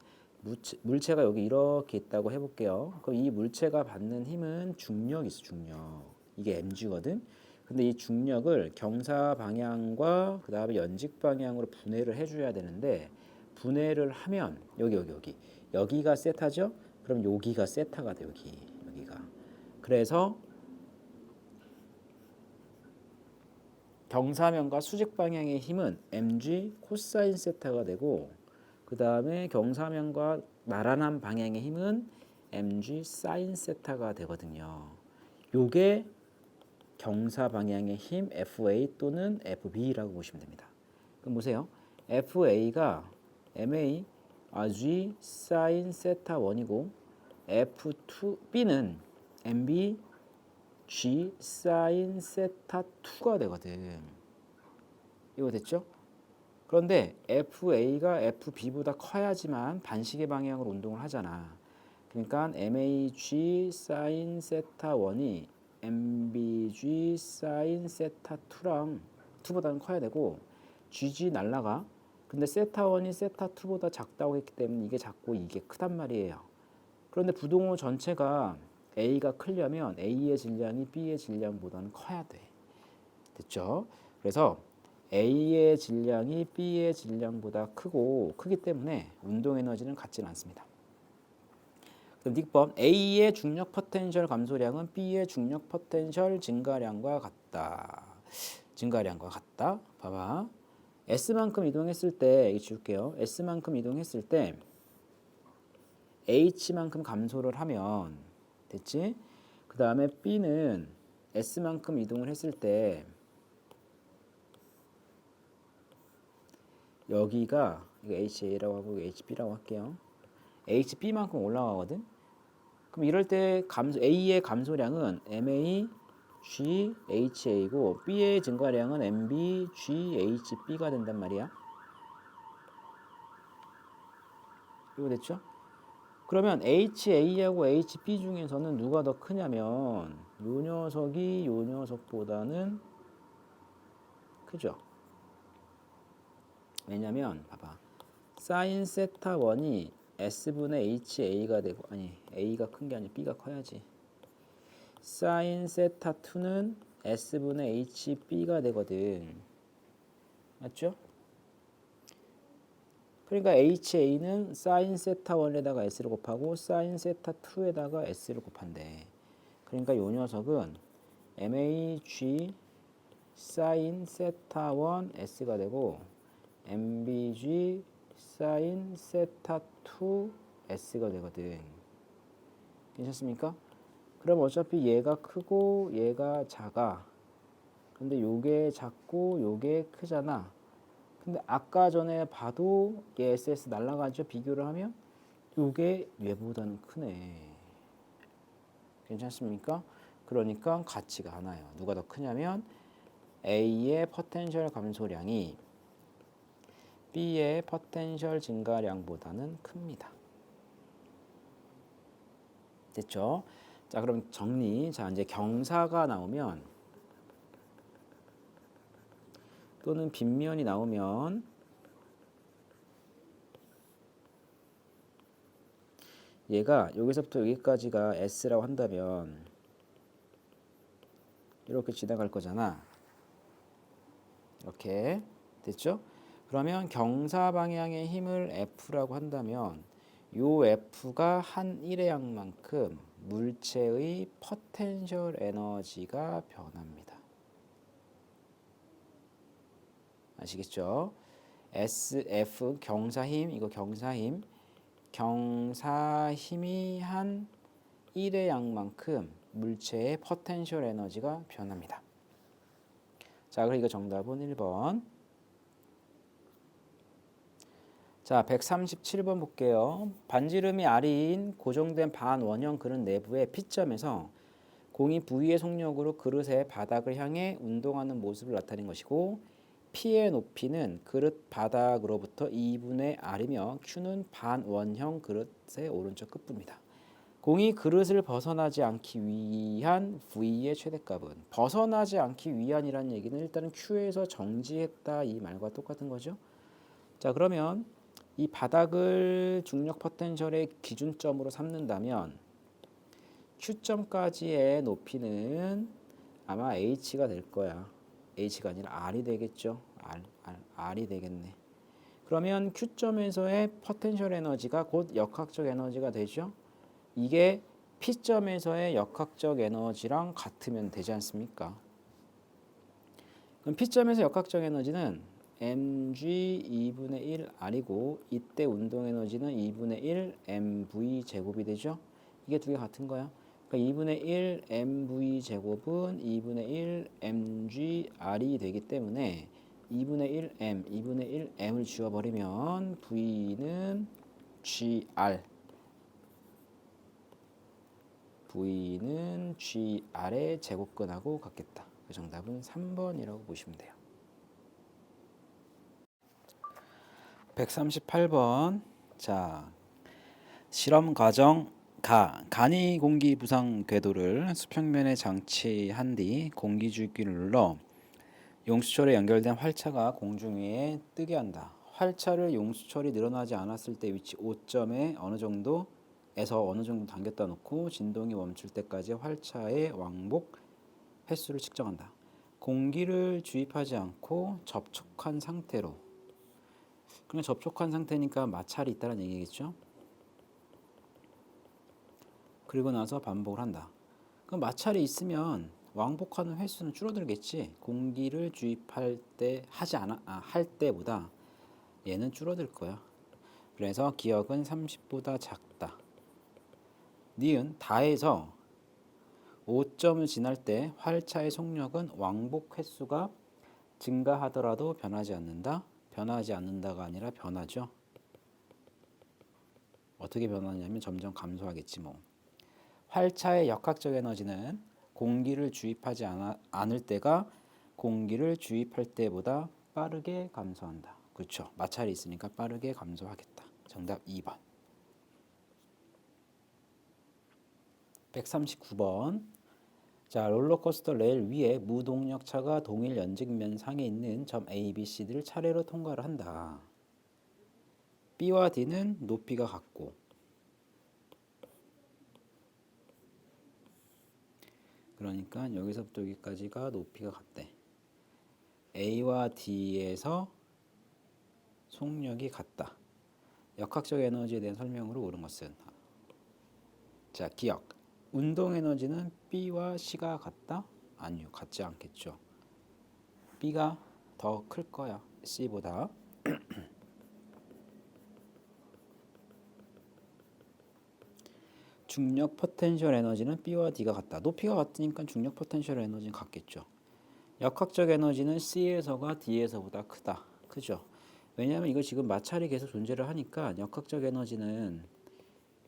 물체가 여기 이렇게 있다고 해볼게요. 그럼 이 물체가 받는 힘은 중력이 있어. 중력. 이게 mg거든. 근데 이 중력을 경사 방향과 그 다음에 연직 방향으로 분해를 해줘야 되는데 분해를 하면 여기가 세타죠. 그럼 여기가 세타가 돼. 여기가. 그래서 경사면과 수직 방향의 힘은 mg 코사인 세타가 되고 그 다음에 경사면과 나란한 방향의 힘은 mg 사인 세타가 되거든요. 요게 경사 방향의 힘 FA 또는 FB라고 보시면 됩니다. 그럼 보세요. FA가 MA G 사인 세타 1이고 B는 MB G 사인 세타 2가 되거든. 이거 됐죠? 그런데 FA가 FB보다 커야지만 반시계 방향으로 운동을 하잖아. 그러니까 MAG 사인 세타 1이 MBG 사인 세타 2보다는 커야 되고 GG 날라가. 근데 세타 1이 세타 2보다 작다고 했기 때문에 이게 작고 이게 크단 말이에요. 그런데 부동호 전체가 A가 크려면 A의 질량이 B의 질량보다는 커야 돼. 됐죠? 그래서 A의 질량이 B의 질량보다 크기 때문에 운동 에너지는 같지는 않습니다. 그럼 닉법 A의 중력 포텐셜 감소량은 B의 중력 포텐셜 증가량과 같다. 봐봐. S만큼 이동했을 때 이거 지울게요. S만큼 이동했을 때 H만큼 감소를 하면 됐지? 그 다음에 B는 S만큼 이동을 했을 때 여기가 이거 HA라고 하고 HB라고 할게요. HB만큼 올라가거든. 그럼 이럴 때 A의 감소량은 MA G HA고 B의 증가량은 MB G HB가 된단 말이야. 이거 됐죠? 그러면 HA하고 HB 중에서는 누가 더 크냐면 요 녀석이 요 녀석보다는 크죠. 왜냐면 봐봐. 사인 세타 1이 S분의 HA가 되고 A가 큰 게 아니라 B가 커야지. 사인 세타 2는 S분의 HB가 되거든. 맞죠? 그러니까 HA는 사인 세타 1에다가 S를 곱하고 사인 세타 2에다가 S를 곱한대. 그러니까 요 녀석은 MAG 사인 세타 1 S가 되고 MBG 사인 세타 2 S가 되거든. 괜찮습니까? 그럼 어차피 얘가 크고 얘가 작아. 근데 요게 작고 요게 크잖아. 근데 아까 전에 봐도 얘 SS 날라가죠. 비교를 하면 요게 얘보다는 크네. 괜찮습니까? 그러니까 같지가 않아요. 누가 더 크냐면 A의 포텐셜 감소량이 B의 포텐셜 증가량보다는 큽니다. 됐죠? 자, 그럼 정리. 자, 이제 경사가 나오면 또는 빗면이 나오면 얘가 여기서부터 여기까지가 S라고 한다면 이렇게 지나갈 거잖아. 이렇게 됐죠? 그러면 경사 방향의 힘을 F라고 한다면 요 F가 한 일회양만큼 물체의 포텐셜 에너지가 변합니다. 아시겠죠? SF 경사힘, 이거 경사힘, 경사힘이 한 1의 양만큼 물체의 포텐셜 에너지가 변합니다. 자, 그럼 이거 정답은 1번. 자, 137번 볼게요. 반지름이 R인 고정된 반원형 그릇 내부의 P점에서 공이 V의 속력으로 그릇의 바닥을 향해 운동하는 모습을 나타낸 것이고, P의 높이는 그릇 바닥으로부터 2분의 R이며 Q는 반원형 그릇의 오른쪽 끝부입니다. 공이 그릇을 벗어나지 않기 위한 V의 최대값은, 벗어나지 않기 위한이라는 얘기는 일단은 Q에서 정지했다 이 말과 똑같은 거죠. 자, 그러면 이 바닥을 중력 포텐셜의 기준점으로 삼는다면 Q점까지의 높이는 아마 H가 될 거야. H가 아니라 R이 되겠죠. R이 되겠네. 그러면 Q점에서의 포텐셜 에너지가 곧 역학적 에너지가 되죠. 이게 P점에서의 역학적 에너지랑 같으면 되지 않습니까? 그럼 P점에서 역학적 에너지는 mg 2분의 1 R이고, 이때 운동 에너지는 2분의 1 mv 제곱이 되죠. 이게 두 개 같은 거야. 그러니까 2분의 1 mv 제곱은 2분의 1 mg R이 되기 때문에 2분의 1 m, 2분의 1 m을 지워버리면 v는 gr, v는 gr의 제곱근하고 같겠다. 그 정답은 3번이라고 보시면 돼요. 138번. 자, 실험 과정 간이 공기 부상 궤도를 수평면에 장치한 뒤 공기주기를 눌러 용수철에 연결된 활차가 공중 위에 뜨게 한다. 활차를 용수철이 늘어나지 않았을 때 위치 5점에 어느 정도 당겼다 놓고 진동이 멈출 때까지 활차의 왕복 횟수를 측정한다. 공기를 주입하지 않고 접촉한 상태로, 그냥 접촉한 상태니까 마찰이 있다는 얘기겠죠. 그리고 나서 반복을 한다. 그럼 마찰이 있으면 왕복하는 횟수는 줄어들겠지. 공기를 주입할 때 할 때보다 얘는 줄어들 거야. 그래서 기억은 30보다 작다. 니은 다해서 5점을 지날 때 활차의 속력은 왕복 횟수가 증가하더라도 변하지 않는다. 변하지 않는다가 아니라 변하죠. 어떻게 변하냐면 점점 감소하겠지 뭐. 활차의 역학적 에너지는 공기를 주입하지 않을 때가 공기를 주입할 때보다 빠르게 감소한다. 그렇죠. 마찰이 있으니까 빠르게 감소하겠다. 정답 2번. 139번. 자, 롤러코스터 레일 위에 무동력차가 동일 연직면 상에 있는 점 A, B, C들을 차례로 통과를 한다. B와 D는 높이가 같고, 그러니까 여기서부터 여기까지가 높이가 같대. A와 D에서 속력이 같다. 역학적 에너지에 대한 설명으로 옳은 것은, 자, 기억. 운동 에너지는 B와 C가 같다? 아니요, 같지 않겠죠. B가 더 클 거야, C보다. 중력 포텐셜 에너지는 B와 D가 같다. 높이가 같으니까 중력 포텐셜 에너지는 같겠죠. 역학적 에너지는 C에서가 D에서보다 크다. 크죠. 왜냐하면 이거 지금 마찰이 계속 존재를 하니까 역학적 에너지는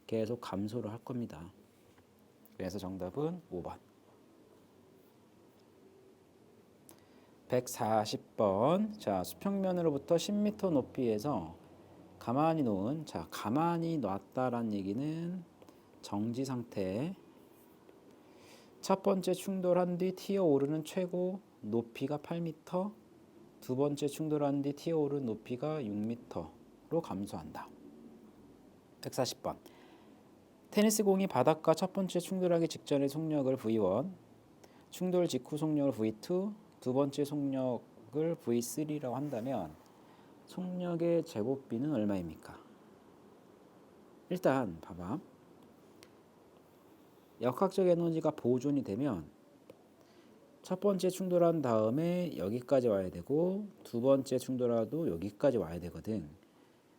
계속 감소를 할 겁니다. 그래서 정답은 5번. 140번. 자, 수평면으로부터 10m 높이에서 가만히 놓은, 자, 가만히 놨다란 얘기는 정지 상태. 첫 번째 충돌한 뒤 튀어오르는 최고 높이가 8m, 두 번째 충돌한 뒤 튀어오른 높이가 6m로 감소한다. 140번. 테니스 공이 바닥과 첫 번째 충돌하기 직전의 속력을 V1, 충돌 직후 속력을 V2, 두 번째 속력을 V3라고 한다면 속력의 제곱비는 얼마입니까? 일단 봐봐. 역학적 에너지가 보존이 되면 첫 번째 충돌한 다음에 여기까지 와야 되고 두 번째 충돌하도 여기까지 와야 되거든.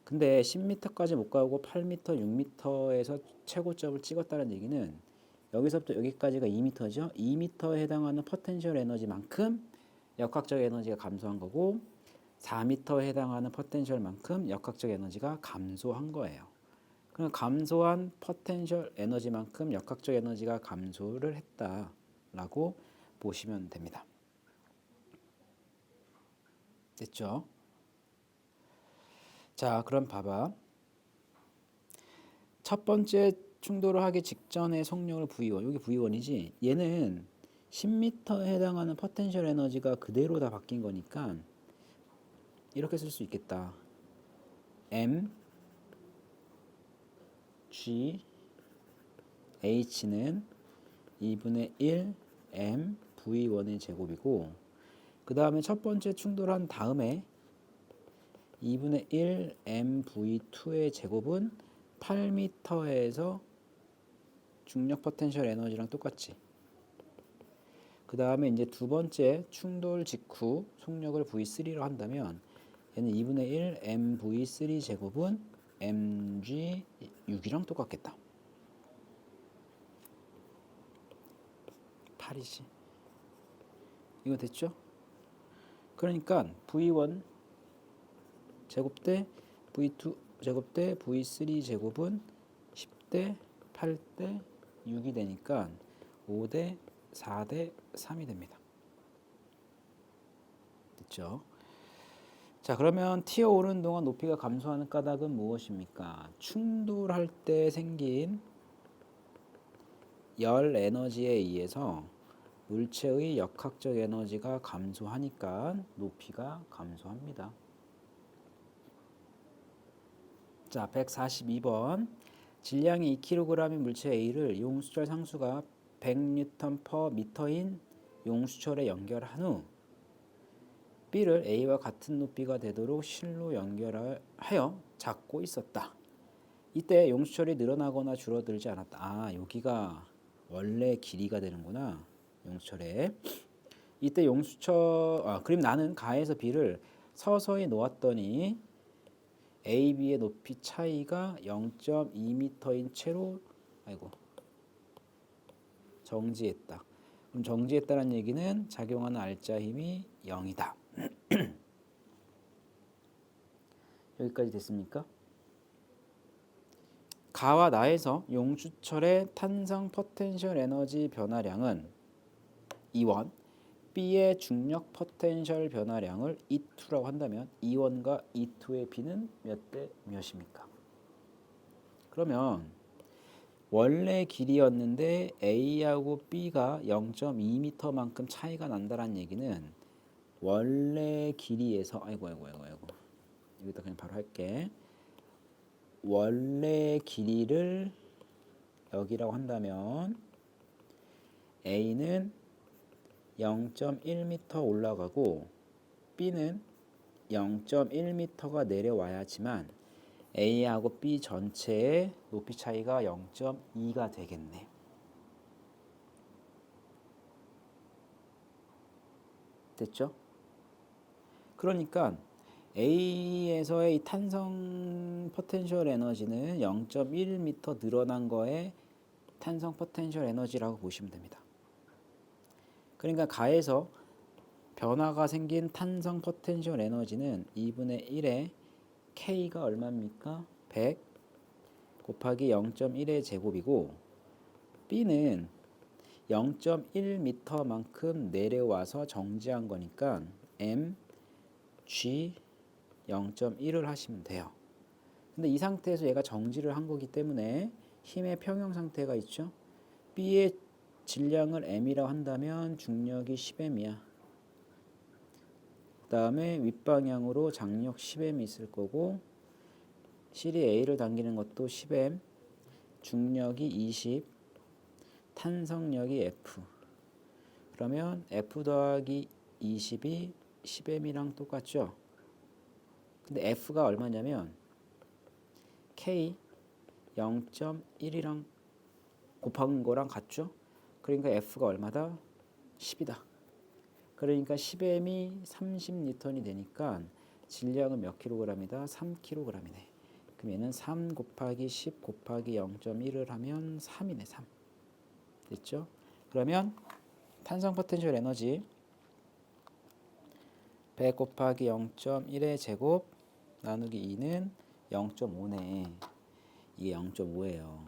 근데 10m까지 못 가고 8m, 6m에서 최고점을 찍었다는 얘기는 여기서부터 여기까지가 2m죠. 2m에 해당하는 포텐셜 에너지만큼 역학적 에너지가 감소한 거고 4m에 해당하는 포텐셜만큼 역학적 에너지가 감소한 거예요. 그럼 감소한 포텐셜 에너지만큼 역학적 에너지가 감소를 했다라고 보시면 됩니다. 됐죠? 자, 그럼 봐봐. 첫 번째 충돌을 하기 직전의 속력을 V1, 여기 V1이지. 얘는 10m에 해당하는 포텐셜 에너지가 그대로 다 바뀐 거니까 이렇게 쓸 수 있겠다. M G H는 2분의 1 M V1의 제곱이고 그 다음에 첫 번째 충돌한 다음에 2분의 1 M V2의 제곱은 8m에서 중력 포텐셜 에너지랑 똑같지. 그 다음에 이제 두 번째 충돌 직후 속력을 V3로 한다면 얘는 2분의 1 MV3 제곱은 MG6이랑 똑같겠다. 8이지. 이거 됐죠? 그러니까 V1 제곱 대 V2 제곱 대 V3 제곱은 10대 8대 6이 되니까 5대 4대 3이 됩니다. 됐죠? 자, 그러면 튀어오르는 동안 높이가 감소하는 까닭은 무엇입니까? 충돌할 때 생긴 열 에너지에 의해서 물체의 역학적 에너지가 감소하니까 높이가 감소합니다. 자, 142번. 질량이 2kg인 물체 A를 용수철 상수가 100N/m인 용수철에 연결한 후 B를 A와 같은 높이가 되도록 실로 연결하여 잡고 있었다. 이때 용수철이 늘어나거나 줄어들지 않았다. 아, 여기가 원래 길이가 되는구나. 용수철에. 이때 그럼 나는 가에서 B를 서서히 놓았더니 A, B의 높이 차이가 0.2m인 채로 정지했다. 그럼 정지했다는 얘기는 작용하는 알자 힘이 0이다. 여기까지 됐습니까? 가와 나에서 용수철의 탄성 포텐셜 에너지 변화량은 E1, B의 중력 포텐셜 변화량을 E2라고 한다면 E1과 E2의 B는 몇 대 몇입니까? 그러면 원래 길이였는데 A하고 B가 0.2m만큼 차이가 난다는 얘기는 원래 길이에서 여기다 그냥 바로 할게. 원래 길이를 여기라고 한다면 A는 0.1m 올라가고 B는 0.1m가 내려와야지만 A하고 B 전체의 높이 차이가 0.2가 되겠네. 됐죠? 그러니까 A에서의 이 탄성 포텐셜 에너지는 0.1m 늘어난 거에 탄성 포텐셜 에너지라고 보시면 됩니다. 그러니까 가에서 변화가 생긴 탄성 포텐셜 에너지는 2분의 1의 K가 얼마입니까? 100 곱하기 0.1의 제곱이고 B는 0.1m만큼 내려와서 정지한 거니까 M, G 0.1을 하시면 돼요. 근데 이 상태에서 얘가 정지를 한 거기 때문에 힘의 평형 상태가 있죠. B의 질량을 M이라고 한다면 중력이 10M이야. 그 다음에 윗방향으로 장력 10M이 있을 거고 실이 A를 당기는 것도 10M. 중력이 20, 탄성력이 F. 그러면 F 더하기 20이 10m이랑 똑같죠? 근데 F가 얼마냐면 K 0.1이랑 곱한 거랑 같죠? 그러니까 F가 얼마다? 10이다. 그러니까 10m이 30N이 되니까 질량은 몇 킬로그램이다? 3kg이네. 그럼 얘는 3 곱하기 10 곱하기 0.1을 하면 3이네. 3. 됐죠? 그러면 탄성 포텐셜 에너지 100 곱하기 0.1의 제곱 나누기 2는 0.5네. 이게 0.5예요.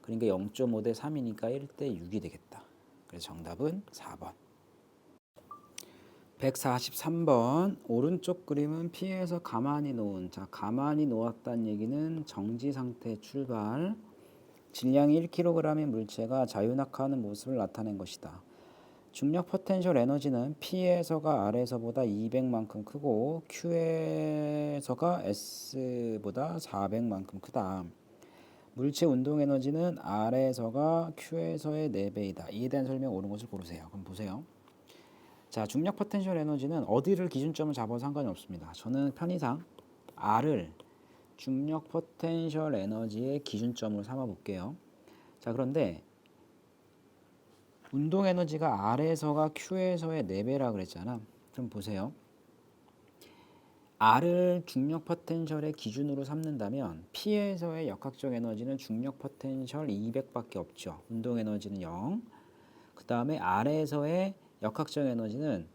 그러니까 0.5 대 3이니까 1대 6이 되겠다. 그래서 정답은 4번. 143번 오른쪽 그림은 P에서 가만히 놓은, 자 가만히 놓았다는 얘기는 정지 상태 출발, 질량이 1kg의 물체가 자유낙하하는 모습을 나타낸 것이다. 중력 포텐셜 에너지는 P에서가 R에서보다 200만큼 크고 Q에서가 S보다 400만큼 크다. 물체 운동 에너지는 R에서가 Q에서의 4배이다. 이에 대한 설명 옳은 것을 고르세요. 그럼 보세요. 자, 중력 포텐셜 에너지는 어디를 기준점을 잡아도 상관이 없습니다. 저는 편의상 R을 중력 포텐셜 에너지의 기준점으로 삼아 볼게요. 자, 그런데 운동 에너지가 R에서가 Q에서의 4배라 그랬잖아. 그럼 보세요. R을 중력 포텐셜의 기준으로 삼는다면 P에서의 역학적 에너지는 중력 포텐셜 200밖에 없죠. 운동 에너지는 0. 그 다음에 R에서의 역학적 에너지는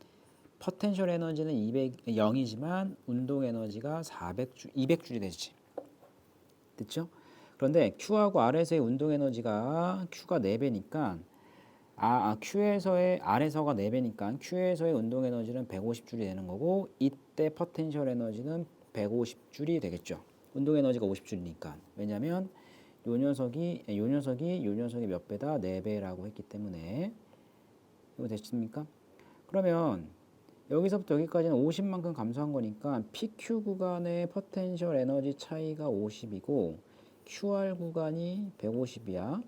포텐셜 에너지는 0이지만 운동 에너지가 200줄이 되지. 됐죠? 그런데 Q하고 R에서의 운동 에너지가 Q가 4배니까 Q에서의 R에서가 4배니까 Q에서의 운동 에너지는 150줄이 되는 거고, 이때 포텐셜 에너지는 150줄이 되겠죠. 운동 에너지가 50줄이니까. 왜냐면 요 녀석이 몇 배다? 4배라고 했기 때문에. 이거 됐습니까? 그러면 여기서부터 여기까지는 50만큼 감소한 거니까 PQ 구간의 포텐셜 에너지 차이가 50이고 QR 구간이 150이야.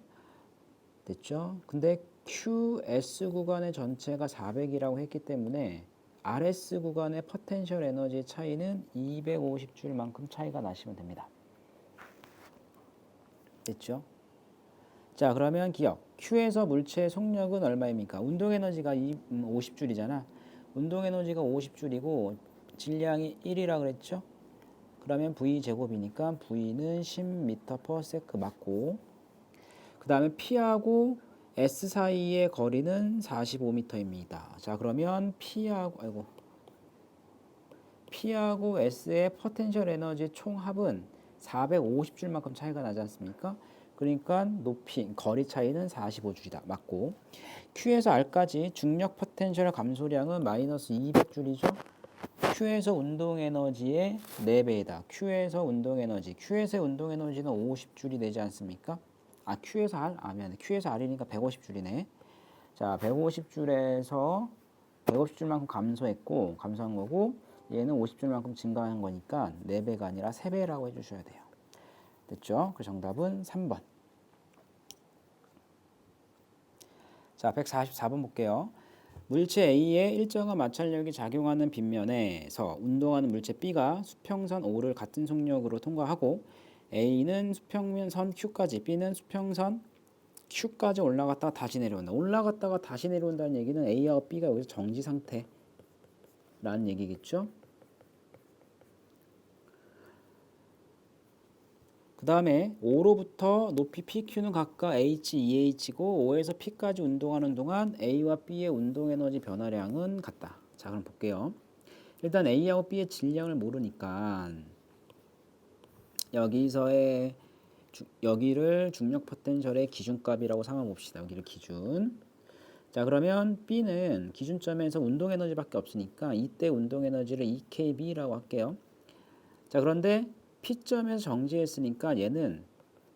됐죠? 근데 QS 구간의 전체가 400이라고 했기 때문에 RS 구간의 포텐셜 에너지 차이는 250줄만큼 차이가 나시면 됩니다. 됐죠? 자, 그러면 기억. Q에서 물체의 속력은 얼마입니까? 운동 에너지가 50줄이잖아. 운동 에너지가 50줄이고 질량이 1이라 그랬죠? 그러면 V 제곱이니까 V는 10m/s 맞고, 그 다음에 P하고 S 사이의 거리는 45m입니다. 자, 그러면 P하고 S의 포텐셜 에너지 총합은 450줄만큼 차이가 나지 않습니까? 그러니까 거리 차이는 45줄이다. 맞고, Q에서 R까지 중력 포텐셜 감소량은 마이너스 200줄이죠. Q에서 운동 에너지의 4배이다. Q에서의 운동 에너지는 50줄이 되지 않습니까? Q에서 R? 미안해. Q에서 R이니까 150줄이네. 자, 150줄만큼 감소한 거고, 얘는 50줄만큼 증가한 거니까 4배가 아니라 3배라고 해주셔야 돼요. 됐죠? 그 정답은 3번. 자, 144번 볼게요. 물체 A에 일정한 마찰력이 작용하는 빗면에서 운동하는 물체 B가 수평선 O를 같은 속력으로 통과하고, A는 수평선 Q까지, B는 수평선 Q까지 올라갔다가 다시 내려온다. 올라갔다가 다시 내려온다는 얘기는 A와 B가 여기서 정지 상태라는 얘기겠죠. 그 다음에 O로부터 높이 PQ는 각각 H, EH고 O에서 P까지 운동하는 동안 A와 B의 운동 에너지 변화량은 같다. 자, 그럼 볼게요. 일단 A하고 B의 질량을 모르니까 여기를 중력 포텐셜의 기준값이라고 삼아 봅시다. 여기를 기준. 자, 그러면 B는 기준점에서 운동 에너지밖에 없으니까 이때 운동 에너지를 EKB라고 할게요. 자, 그런데 P점에서 정지했으니까 얘는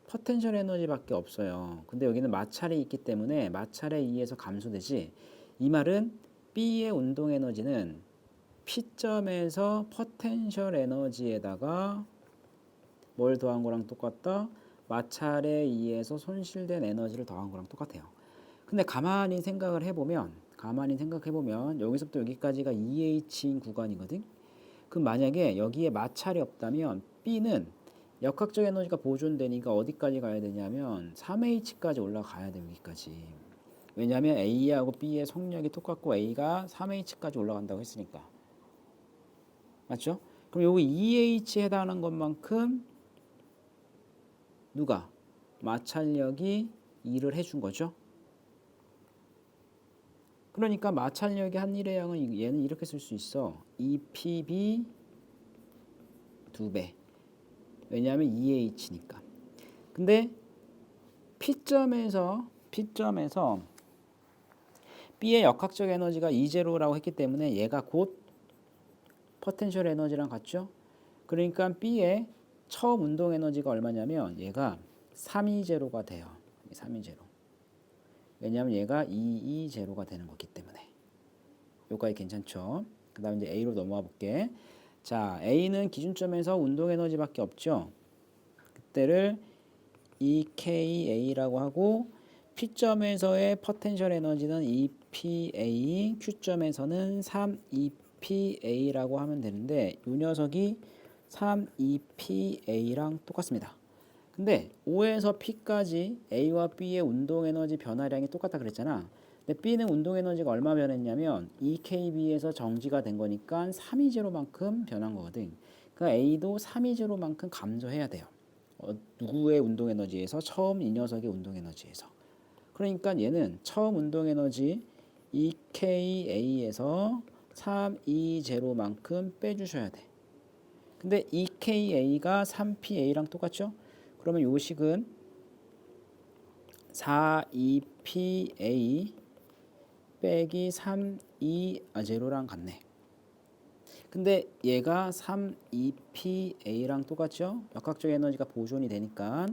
포텐셜 에너지밖에 없어요. 근데 여기는 마찰이 있기 때문에 마찰에 의해서 감소되지. 이 말은 B의 운동 에너지는 P점에서 포텐셜 에너지에다가 뭘 더한 거랑 똑같다? 마찰에 의해서 손실된 에너지를 더한 거랑 똑같아요. 근데 가만히 생각을 해보면 여기서부터 여기까지가 EH인 구간이거든. 그럼 만약에 여기에 마찰이 없다면 B는 역학적 에너지가 보존되니까 어디까지 가야 되냐면 3H까지 올라가야 돼. 여기까지. 왜냐하면 A하고 B의 속력이 똑같고 A가 3H까지 올라간다고 했으니까. 맞죠? 그럼 여기 EH에 해당하는 것만큼 누가? 마찰력이 일을 해준 거죠. 그러니까 마찰력이 한 일의 양은 얘는 이렇게 쓸 수 있어. EPB 2배. 왜냐하면 EH니까. 근데 P점에서 B의 역학적 에너지가 E0라고 했기 때문에 얘가 곧 포텐셜 에너지랑 같죠? 그러니까 B의 처음 운동 에너지가 얼마냐면 얘가 3E0가 돼요. 3E0. 왜냐하면 얘가 2E0가 되는 거기 때문에. 여기까지 괜찮죠? 그 다음에 이제 A로 넘어가 볼게. 자, A는 기준점에서 운동 에너지밖에 없죠? 그때를 EKA라고 하고 P점에서의 포텐셜 에너지는 EPA, Q점에서는 3EPA라고 하면 되는데 이 녀석이 3EPA랑 똑같습니다. 근데 O에서 P까지 A와 B의 운동 에너지 변화량이 똑같다 그랬잖아. 근데 B는 운동 에너지가 얼마 변했냐면 EKB에서 정지가 된 거니까 320만큼 변한 거거든. 그러니까 A도 320만큼 감소해야 돼요. 누구의 운동 에너지에서? 처음 이 녀석의 운동 에너지에서. 그러니까 얘는 처음 운동 에너지 EKA에서 320만큼 빼주셔야 돼. 근데 EKA가 3PA랑 똑같죠? 그러면 요 식은 4EPA 빼기 3E0랑 같네. 근데 얘가 3EPA랑 똑같죠? 역학적 에너지가 보존이 되니까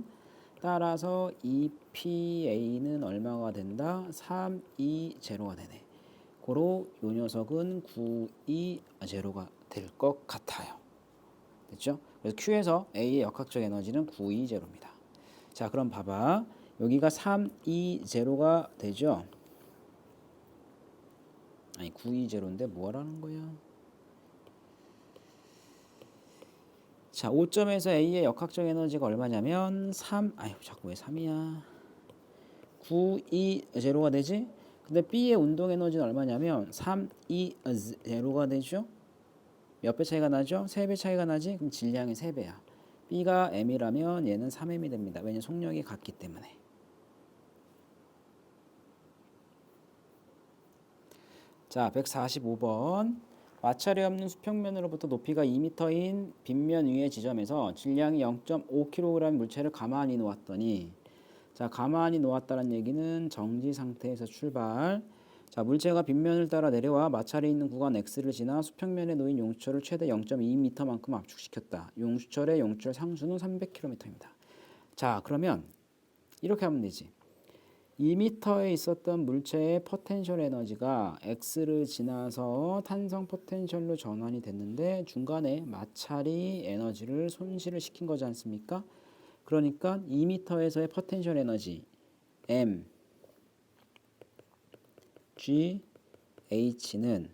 따라서 EPA는 얼마가 된다? 3E0가 되네. 고로 요 녀석은 9E0가 될 것 같아요. 됐죠? 그래서 Q에서 A의 역학적 에너지는 9E0입니다. 자, 그럼 봐봐. 여기가 3E0가 되죠? 아니 9E0인데 뭐라는 거야? 자, 5점에서 A의 역학적 에너지가 얼마냐면 3, 아유 자꾸 왜 3이야? 9E0가 되지? 근데 B의 운동 에너지는 얼마냐면 3E0가 되죠? 몇 배 차이가 나죠? 3배 차이가 나지? 그럼 질량이 3배야. B가 M이라면 얘는 3M이 됩니다. 왜냐면 속력이 같기 때문에. 자, 145번. 마찰이 없는 수평면으로부터 높이가 2m인 빗면 위의 지점에서 질량이 0.5kg 물체를 가만히 놓았더니, 자, 가만히 놓았다는 얘기는 정지 상태에서 출발. 자, 물체가 빗면을 따라 내려와 마찰이 있는 구간 X를 지나 수평면에 놓인 용수철을 최대 0.2m만큼 압축시켰다. 용수철의 용출 상수는 300km입니다. 자, 그러면 이렇게 하면 되지. 2m에 있었던 물체의 포텐셜 에너지가 X를 지나서 탄성 포텐셜로 전환이 됐는데 중간에 마찰이 에너지를 손실을 시킨 거지 않습니까? 그러니까 2m에서의 포텐셜 에너지 M, G, H는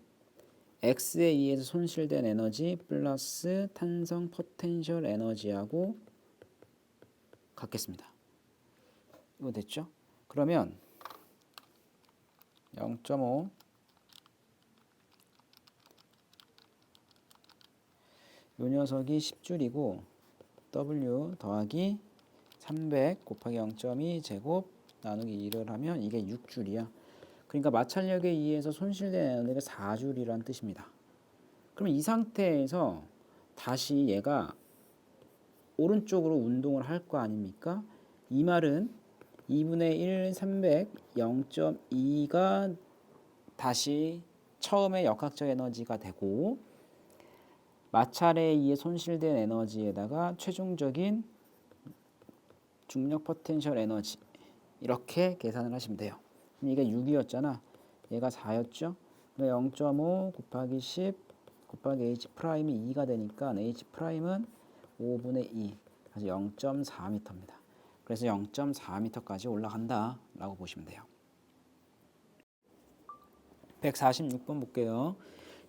X에 의해서 손실된 에너지 플러스 탄성 포텐셜 에너지하고 같겠습니다. 이거 됐죠? 그러면 0.5 요 녀석이 10줄이고 W 더하기 300 곱하기 0.2 제곱 나누기 1을 하면 이게 6줄이야. 그러니까 마찰력에 의해서 손실된 에너지가 4줄이란 뜻입니다. 그럼 이 상태에서 다시 얘가 오른쪽으로 운동을 할 거 아닙니까? 이 말은 2분의 1, 300, 0.2가 다시 처음에 역학적 에너지가 되고 마찰에 의해 손실된 에너지에다가 최종적인 중력 포텐셜 에너지 이렇게 계산을 하시면 돼요. 이게 6이었잖아. 얘가 4였죠. 0.5 곱하기 10 곱하기 H 프라임이 2가 되니까 H 프라임은 5분의 2, 그래서 0.4m입니다. 그래서 0.4m까지 올라간다 라고 보시면 돼요. 146번 볼게요.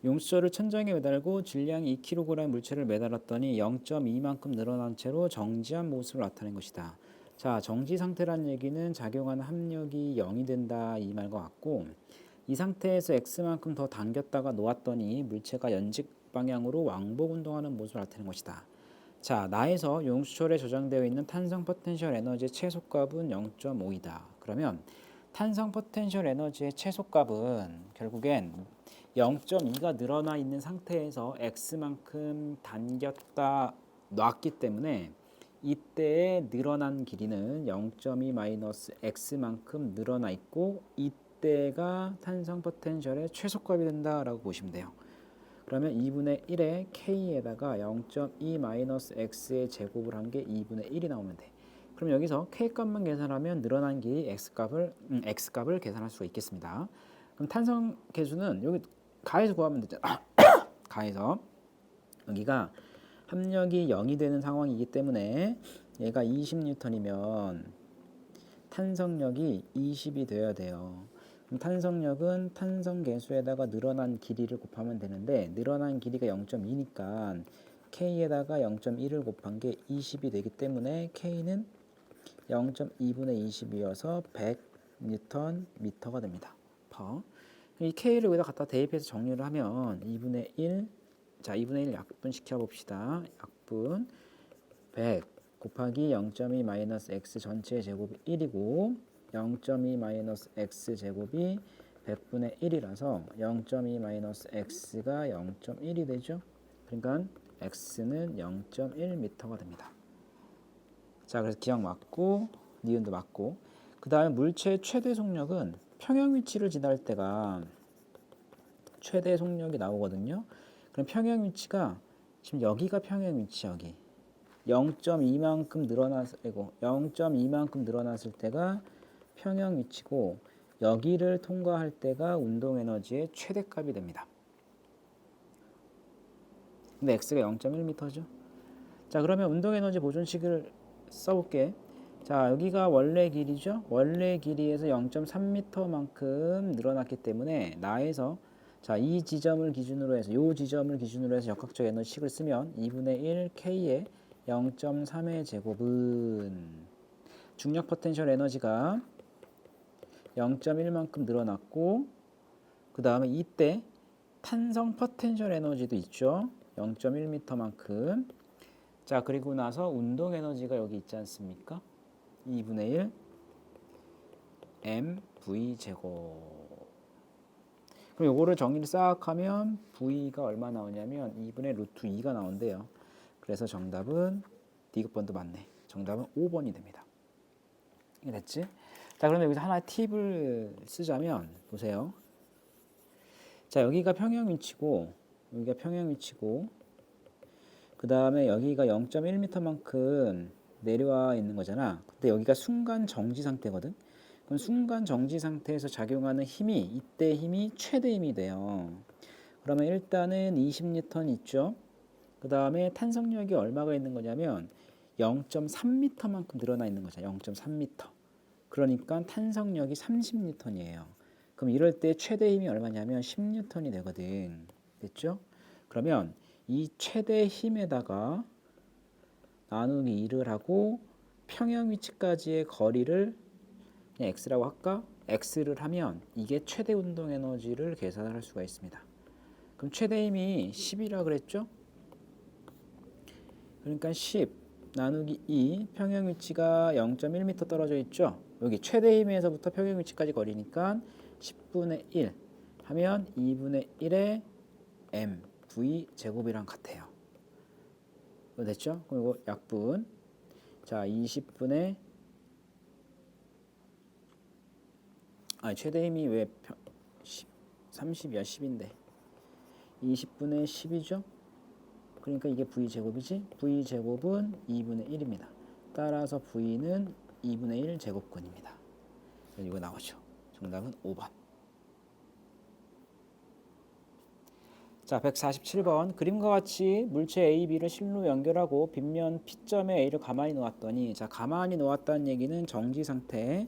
용수철을 천장에 매달고 질량이 2kg 물체를 매달았더니 0.2만큼 늘어난 채로 정지한 모습을 나타낸 것이다. 자, 정지 상태란 얘기는 작용하는 합력이 0이 된다 이 말과 같고, 이 상태에서 X만큼 더 당겼다가 놓았더니 물체가 연직 방향으로 왕복 운동하는 모습을 나타낸 것이다. 자, 나에서 용수철에 저장되어 있는 탄성 포텐셜 에너지의 최소값은 0.5이다. 그러면 탄성 포텐셜 에너지의 최소값은 결국엔 0.2가 늘어나 있는 상태에서 X만큼 당겼다 놨기 때문에 이때의 늘어난 길이는 0.2-X만큼 늘어나 있고, 이때가 탄성 포텐셜의 최소값이 된다라고 보시면 돼요. 그러면 2분의 1의 K에다가 0.2-X의 제곱을 한 게 2분의 1이 나오면 돼. 그럼 여기서 K값만 계산하면 늘어난 길이 X값을 계산할 수가 있겠습니다. 그럼 탄성 계수는 여기 가에서 구하면 되잖아. 가에서 여기가 합력이 0이 되는 상황이기 때문에 얘가 20N이면 탄성력이 20이 되어야 돼요. 그럼 탄성력은 탄성 계수에다가 늘어난 길이를 곱하면 되는데, 늘어난 길이가 0.2니까 K에다가 0.1을 곱한 게 20이 되기 때문에 K는 0.2분의 20이어서 100Nm가 됩니다. 이 K를 여기다 갖다 대입해서 정리를 하면 2분의 1, 자 2분의 1 약분 시켜봅시다. 약분 100 곱하기 0.2-X 전체의 제곱이 1이고, 0.2-X 제곱이 100분의 1이라서 0.2-X가 0.1이 되죠. 그러니까 X는 0.1m가 됩니다. 자, 그래서 기억 맞고 니은도 맞고, 그 다음에 물체의 최대 속력은 평형 위치를 지날 때가 최대 속력이 나오거든요. 그럼 평형 위치가 지금 여기가 평형 위치, 여기 0.2만큼 늘어났을 때가 평형 위치고, 여기를 통과할 때가 운동 에너지의 최대값이 됩니다. 근데 X가 0.1m죠. 자, 그러면 운동 에너지 보존식을 써볼게. 자, 여기가 원래 길이죠. 원래 길이에서 0.3m만큼 늘어났기 때문에 나에서, 자, 이 지점을 기준으로 해서 역학적 에너지식을 쓰면 2분의 1 K의 0.3의 제곱은 중력 포텐셜 에너지가 0.1만큼 늘어났고, 그 다음에 이때 탄성 포텐셜 에너지도 있죠. 0.1m만큼. 자, 그리고 나서 운동 에너지가 여기 있지 않습니까? 2분의 1 mv 제곱. 그럼 요거를 정리를 싹 하면 v가 얼마 나오냐면 2분의 루트 2가 나온대요. 그래서 정답은 D급번도 맞네. 정답은 5번이 됩니다. 이게 됐지? 자, 그러면 여기서 하나의 팁을 쓰자면 보세요. 자, 여기가 평형 위치고, 그 다음에 여기가 0.1m만큼 내려와 있는 거잖아. 근데 여기가 순간 정지 상태거든. 그럼 순간 정지 상태에서 작용하는 힘이, 이때 힘이 최대 힘이 돼요. 그러면 일단은 20N 있죠. 그 다음에 탄성력이 얼마가 있는 거냐면 0.3m만큼 늘어나 있는 거잖아. 0.3m. 그러니까 탄성력이 30N이에요. 그럼 이럴 때 최대 힘이 얼마냐면 10N이 되거든. 됐죠? 그러면 이 최대 힘에다가 나누기 2를 하고 평형 위치까지의 거리를 그냥 x라고 할까? x를 하면 이게 최대 운동 에너지를 계산할 수가 있습니다. 그럼 최대 힘이 10이라 그랬죠? 그러니까 10 나누기 2, 평형 위치가 0.1m 떨어져 있죠? 여기 최대 힘에서부터 평형 위치까지 거리니까 10분의 1 하면 2분의 1의 m v 제곱이랑 같아요. 이거 됐죠? 그럼 이거 약분. 자, 20분의 최대 힘이 왜 30이야? 10인데 20분의 10이죠? 그러니까 이게 v 제곱이지? v 제곱은 2분의 1입니다. 따라서 v는 2분의 1 제곱근입니다. 이거 나오죠. 정답은 5번. 자, 147번. 그림과 같이 물체 A, B를 실로 연결하고 빗면 P점에 A를 가만히 놓았더니, 자, 가만히 놓았다는 얘기는 정지 상태.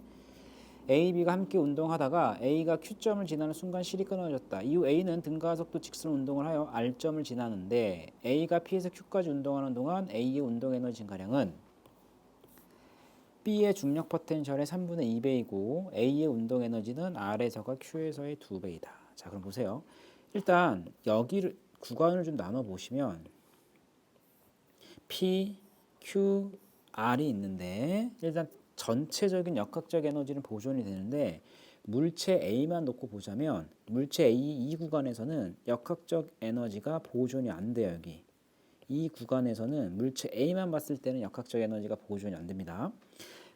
A, B가 함께 운동하다가 A가 Q점을 지나는 순간 실이 끊어졌다. 이후 A는 등가 속도 직선 운동을 하여 R점을 지나는데 A가 P에서 Q까지 운동하는 동안 A의 운동 에너지 증가량은 B의 중력 포텐셜의 3분의 2배이고 A의 운동 에너지는 R에서가 Q에서의 2배이다. 자, 그럼 보세요. 일단 여기를 구간을 좀 나눠 보시면 P, Q, R이 있는데 일단 전체적인 역학적 에너지는 보존이 되는데 물체 A만 놓고 보자면 물체 A 이 구간에서는 역학적 에너지가 보존이 안 돼요. 여기 이 구간에서는 물체 A만 봤을 때는 역학적 에너지가 보존이 안 됩니다.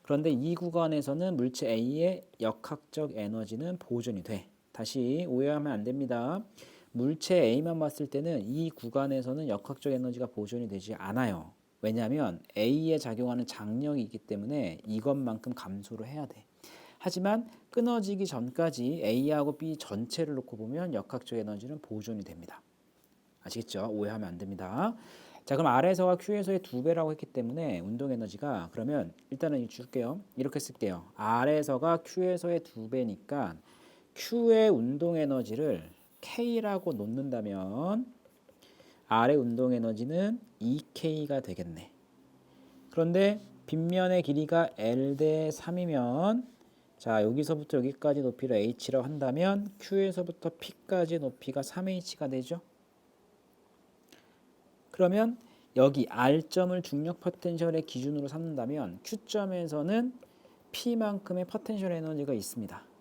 그런데 이 구간에서는 물체 A의 역학적 에너지는 보존이 돼. 다시 오해하면 안 됩니다. 물체 A만 봤을 때는 이 구간에서는 역학적 에너지가 보존이 되지 않아요. 왜냐하면 A에 작용하는 장력이 있기 때문에 이것만큼 감소를 해야 돼. 하지만 끊어지기 전까지 A하고 B 전체를 놓고 보면 역학적 에너지는 보존이 됩니다. 아시겠죠? 오해하면 안 됩니다. 자, 그럼 R에서가 Q에서의 2배라고 했기 때문에 운동 에너지가 그러면 일단은 줄게요. 이렇게 쓸게요. R에서가 Q에서의 2배니까 Q의 운동 에너지를 K라고 놓는다면 R의 운동 에너지는 2K가 되겠네. 그런데 빗면의 길이가 L 대 3이면 자, 여기서부터 여기까지 높이를 H라고 한다면 Q에서부터 P까지 높이가 3H가 되죠. 그러면 여기 R점을 중력 포텐셜의 기준으로 삼는다면 Q점에서는 P만큼의 포텐셜 에너지가 있습니다.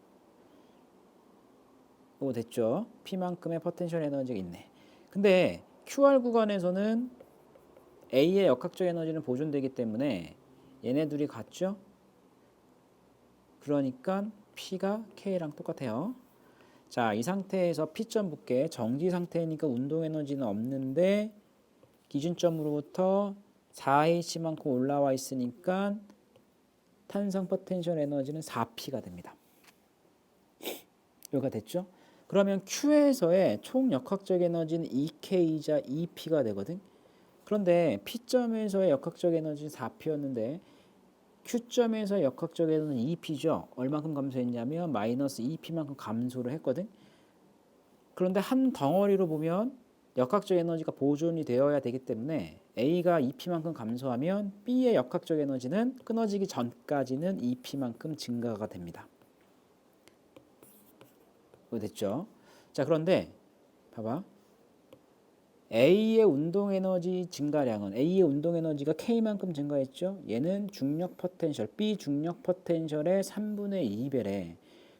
오, 됐죠? P만큼의 포텐셜 에너지가 있네. 근데 QR 구간에서는 A의 역학적 에너지는 보존되기 때문에 얘네 둘이 같죠? 그러니까 P가 K랑 똑같아요. 자, 이 상태에서 P점 볼게. 정지 상태니까 운동 에너지는 없는데 기준점으로부터 4H만큼 올라와 있으니까 탄성 포텐셜 에너지는 4P가 됩니다. 여기가 됐죠? 그러면 Q에서의 총 역학적 에너지는 2K이자 2P가 되거든. 그런데 P점에서의 역학적 에너지는 4P였는데 Q점에서 역학적 에너지는 2P죠. 얼마큼 감소했냐면 마이너스 2P만큼 감소를 했거든. 그런데 한 덩어리로 보면 역학적 에너지가 보존이 되어야 되기 때문에 A가 2P만큼 감소하면 B의 역학적 에너지는 끊어지기 전까지는 2P만큼 증가가 됩니다. 됐죠? 자, 그런데 봐봐. A의 운동 에너지 증가량은 A의 운동 에너지가 K만큼 증가했죠? 얘는 중력 포텐셜, B 중력 포텐셜의 3분의 2배래.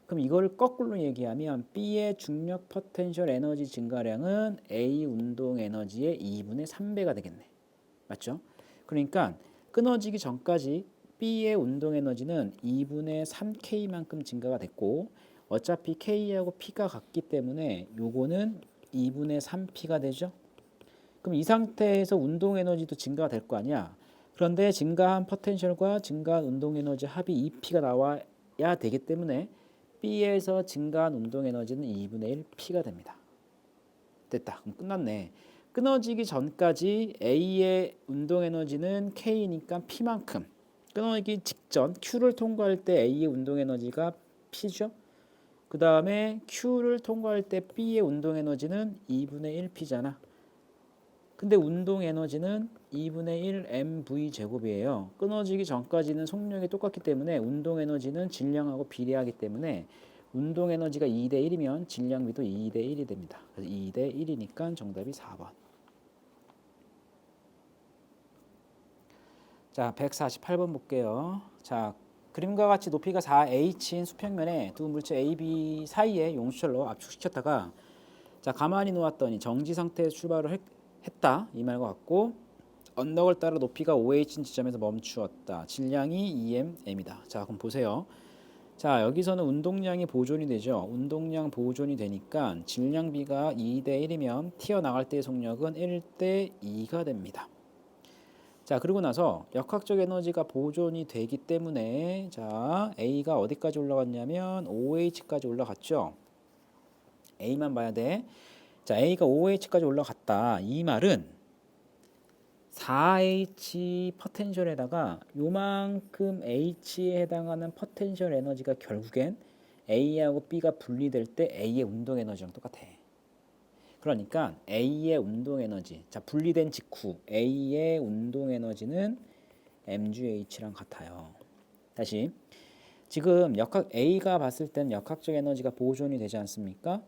그럼 이걸 거꾸로 얘기하면 B의 중력 포텐셜 에너지 증가량은 A 운동 에너지의 2분의 3배가 되겠네. 맞죠? 그러니까 끊어지기 전까지 B의 운동 에너지는 2분의 3K만큼 증가가 됐고 어차피 K하고 P가 같기 때문에 요거는 2분의 3P가 되죠. 그럼 이 상태에서 운동 에너지도 증가가 될 거 아니야. 그런데 증가한 포텐셜과 증가한 운동 에너지 합이 2P가 나와야 되기 때문에 B에서 증가한 운동 에너지는 2분의 1 P가 됩니다. 됐다. 그럼 끝났네. 끊어지기 전까지 A의 운동 에너지는 K니까 P만큼. 끊어지기 직전 Q를 통과할 때 A의 운동 에너지가 P죠. 그 다음에 Q를 통과할 때 B의 운동 에너지는 2분의 1 P잖아. 근데 운동 에너지는 2분의 1 mv 제곱이에요. 끊어지기 전까지는 속력이 똑같기 때문에 운동 에너지는 질량하고 비례하기 때문에 운동 에너지가 2대 1이면 질량비도 2대 1이 됩니다. 그래서 2대 1이니까 정답이 4번. 자, 148번 볼게요. 자, 그림과 같이 높이가 4h인 수평면에 두 물체 A, B 사이에 용수철로 압축시켰다가 자, 가만히 놓았더니 정지 상태에서 출발을 했다 이 말과 같고 언덕을 따라 높이가 5h인 지점에서 멈추었다. 질량이 2m이다. 자, 그럼 보세요. 자, 여기서는 운동량이 보존이 되죠. 운동량 보존이 되니까 질량비가 2대 1이면 튀어나갈 때의 속력은 1대 2가 됩니다. 자, 그리고 나서 역학적 에너지가 보존이 되기 때문에 자, A가 어디까지 올라갔냐면 5h까지 올라갔죠. A만 봐야 돼. 자, A가 5H까지 올라갔다. 이 말은 4H 포텐셜에다가 요만큼 H에 해당하는 포텐셜 에너지가 결국엔 A하고 B가 분리될 때 A의 운동 에너지랑 똑같아. 그러니까 A의 운동 에너지, 자 분리된 직후 A의 운동 에너지는 mgh랑 같아요. 다시 지금 A가 봤을 땐 역학적 에너지가 보존이 되지 않습니까?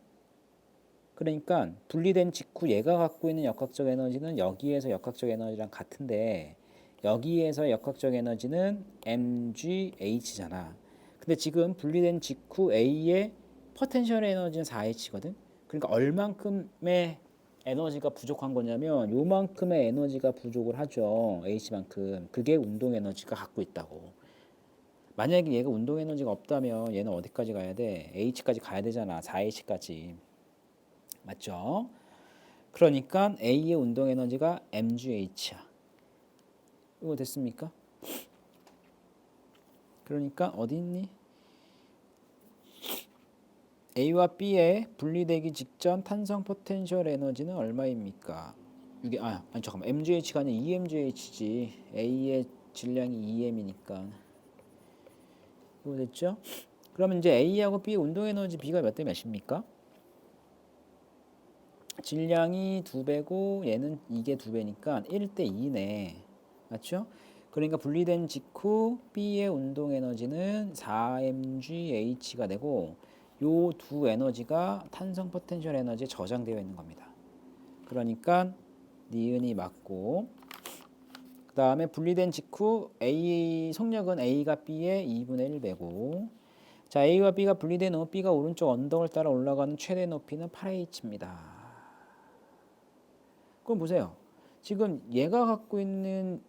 그러니까 분리된 직후 얘가 갖고 있는 역학적 에너지는 여기에서 역학적 에너지랑 같은데 여기에서 역학적 에너지는 mgh잖아. 근데 지금 분리된 직후 A의 포텐셜 에너지는 4h거든. 그러니까 얼만큼의 에너지가 부족한 거냐면 요만큼의 에너지가 부족을 하죠. h만큼. 그게 운동 에너지가 갖고 있다고. 만약에 얘가 운동 에너지가 없다면 얘는 어디까지 가야 돼? h까지 가야 되잖아. 4h까지. 맞죠? 그러니까 A의 운동 에너지가 mgh야. 이거 됐습니까? 그러니까 어디 있니? A와 B의 분리되기 직전 탄성 포텐셜 에너지는 얼마입니까? 이게 아니 잠깐만. mgh가 아니라 emgh지. A의 질량이 em이니까. 이거 됐죠? 그러면 이제 A하고 B의 운동 에너지 B가 몇 대 몇입니까? 질량이 2배고 얘는 이게 2배니까 1대 2네. 맞죠? 그러니까 분리된 직후 B의 운동 에너지는 4mgh가 되고 요 두 에너지가 탄성 포텐셜 에너지에 저장되어 있는 겁니다. 그러니까 니은이 맞고 그 다음에 분리된 직후 A 속력은 A가 B의 2분의 1 배고 자 A와 B가 분리된 후 B가 오른쪽 언덕을 따라 올라가는 최대 높이는 8h입니다. 그럼 보세요. 지금 얘가 갖고 있는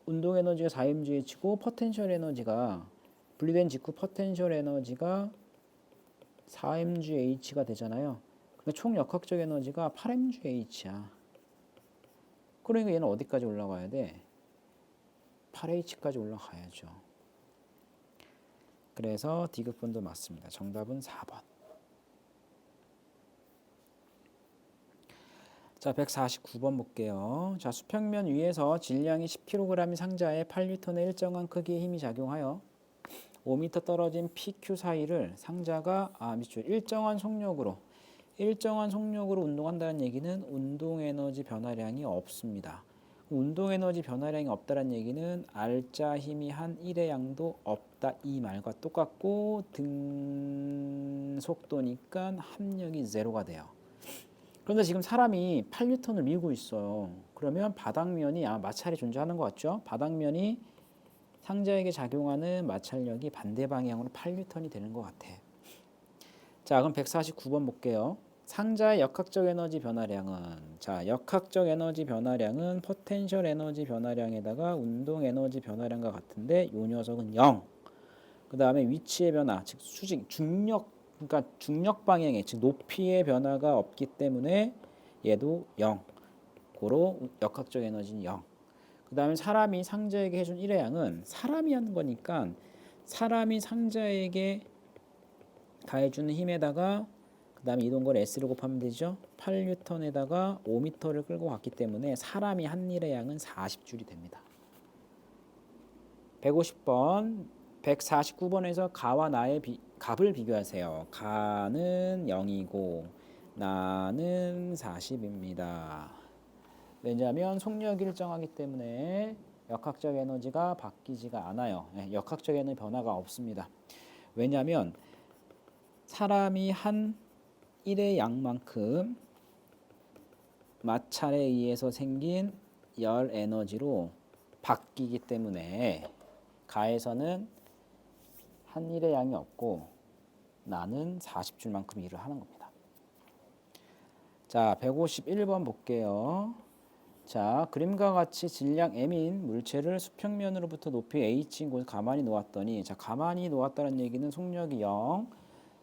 운동 에너지가 4mgh고 포텐셜 에너지가 분리된 직후 포텐셜 에너지가 4mgh가 되잖아요. 근데 총 역학적 에너지가 8mgh야. 그러니까 얘는 어디까지 올라가야 돼? 8h까지 올라가야죠. 그래서 D급분도 맞습니다. 정답은 4번. 자, 149번 볼게요. 자, 수평면 위에서 질량이 10kg인 상자에 8N의 일정한 크기의 힘이 작용하여 5m 떨어진 PQ 사이를 상자가 밑줄 일정한 속력으로 운동한다는 얘기는 운동 에너지 변화량이 없습니다. 운동 에너지 변화량이 없다는 얘기는 R자 힘이 한 1의 양도 없다 이 말과 똑같고 등 속도니까 합력이 제로가 돼요. 그런데 지금 사람이 8N을 밀고 있어요. 그러면 바닥면이 마찰이 존재하는 것 같죠? 바닥면이 상자에게 작용하는 마찰력이 반대 방향으로 8N이 되는 것 같아. 자, 그럼 149번 볼게요. 상자의 역학적 에너지 변화량은 역학적 에너지 변화량은 포텐셜 에너지 변화량에다가 운동 에너지 변화량과 같은데 이 녀석은 0. 그 다음에 위치의 변화, 즉 수직, 중력, 그러니까 중력 방향의 즉 높이의 변화가 없기 때문에 얘도 0. 고로 역학적 에너지는 0. 그 다음에 사람이 상자에게 해준 1의 양은 사람이 하는 거니까 사람이 상자에게 가해주는 힘에다가 그 다음에 이동거리 S를 곱하면 되죠. 8N에다가 5m를 끌고 갔기 때문에 사람이 한 일의 양은 40줄이 됩니다. 150번 149번에서 가와 나의 값을 비교하세요. 가는 0이고 나는 40입니다. 왜냐하면 속력이 일정하기 때문에 역학적 에너지가 바뀌지가 않아요. 역학적 에너지 변화가 없습니다. 왜냐하면 사람이 한 1의 양만큼 마찰에 의해서 생긴 열 에너지로 바뀌기 때문에 가에서는 한 1의 양이 없고 나는 40줄만큼 일을 하는 겁니다. 자, 151번 볼게요. 자, 그림과 같이 질량 m인 물체를 수평면으로부터 높이 h인 곳에 가만히 놓았더니 가만히 놓았다는 얘기는 속력이 0.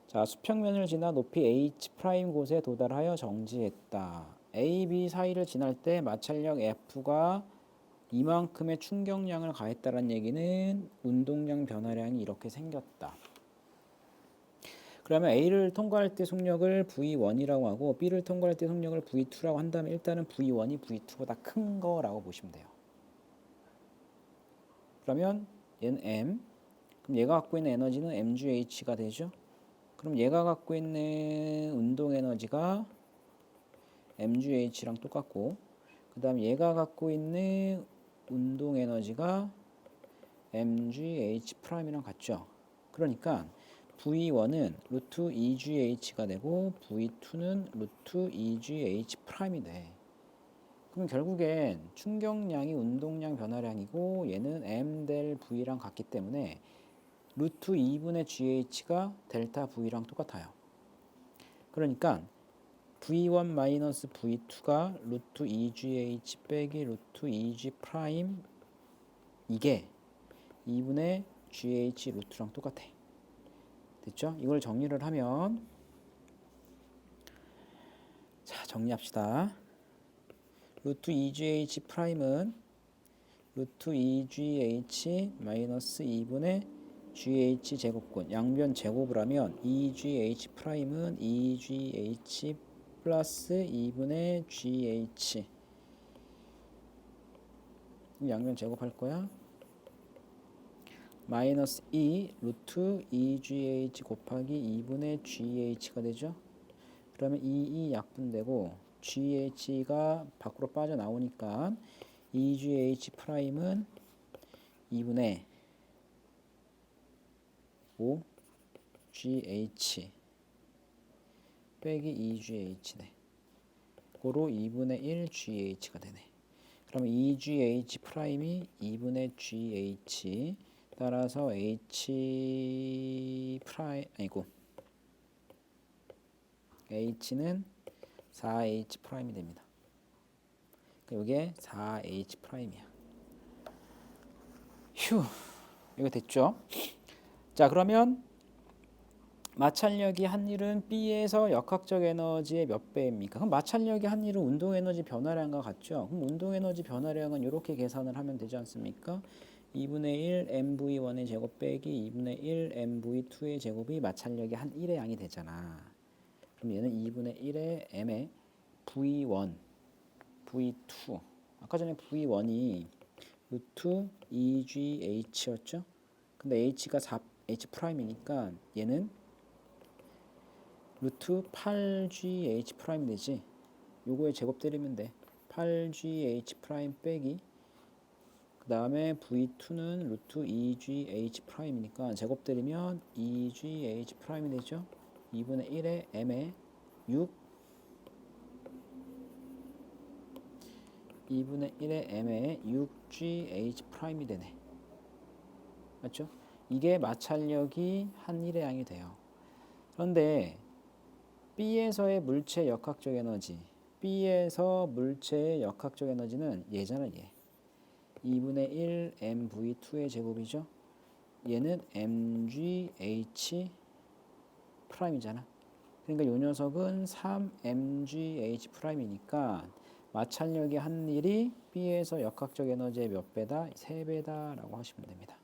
자, 수평면을 지나 높이 h' 곳에 도달하여 정지했다. A, B 사이를 지날 때 마찰력 F가 이만큼의 충격량을 가했다는 얘기는 운동량 변화량이 이렇게 생겼다. 그러면 A를 통과할 때 속력을 V1이라고 하고 B를 통과할 때 속력을 V2라고 한다면 일단은 V1이 V2보다 큰 거라고 보시면 돼요. 그러면 얘는 M, 그럼 얘가 갖고 있는 에너지는 mgh가 되죠. 그럼 얘가 갖고 있는 운동 에너지가 mgh랑 똑같고, 그 다음 얘가 갖고 있는 운동 에너지가 mgh 프라임이랑 같죠. 그러니까 V1은 루트 2gh가 되고 V2는 루트 2gh 프라임이 돼. 그럼 결국엔 충격량이 운동량 변화량이고 얘는 m del v랑 같기 때문에 루트 2분의 GH가 델타 V랑 똑같아요. 그러니까 V1 마이너스 V2가 루트 2GH 빼기 루트 2G 프라임 이게 2분의 GH 루트랑 똑같아. 됐죠? 이걸 정리를 하면 자 정리합시다. 루트 2GH 프라임은 루트 2GH 마이너스 2분의 GH 제곱권 양변 제곱을 하면 2GH 프라임은 2GH 플러스 2분의 GH 양변 제곱할 거야. 마이너스 2 루트 2GH 곱하기 2분의 GH가 되죠. 그러면 2 약분되고 GH가 밖으로 빠져나오니까 2GH 프라임은 2분의 5 GH 빼기 2GH네. 고로 2분의 1 GH가 되네. 그럼 2GH 프라임이 2분의 GH 따라서 H 프라임 아니고 H는 4H 프라임이 됩니다. 이게 4H 프라임이야. 휴, 이거 됐죠? 자, 그러면 마찰력이 한 일은 B에서 역학적 에너지의 몇 배입니까? 그럼 마찰력이 한 일은 운동 에너지 변화량과 같죠? 그럼 운동 에너지 변화량은 이렇게 계산을 하면 되지 않습니까? 2분의 1 mv1의 제곱 빼기 2분의 1 mv2의 제곱이 마찰력이 한 1의 양이 되잖아. 그럼 얘는 2분의 1의 m의 v1, v2. 아까 전에 v1이 루트 2gh였죠? 근데 h가 4h 프라임이니까 얘는 루트 8gh 프라임 되지. 요거에 제곱 때리면 돼. 8gh 프라임 빼기 그 다음에 v2는 루트 2gh 프라임이니까 제곱 때리면 2gh 프라임이 되죠. 2분의 1의 m에 6 2분의 1의 m에 6gh 프라임이 되네. 맞죠? 이게 마찰력이 한 1의 양이 돼요. 그런데 B에서의 물체 역학적 에너지, B에서 물체의 역학적 에너지는 얘잖아, 얘. 2분의 1 mv2의 제곱이죠. 얘는 mgh 프라임이잖아. 그러니까 이 녀석은 3mgh 프라임이니까 마찰력이 한 일이 B에서 역학적 에너지의 몇 배다? 3배다라고 하시면 됩니다.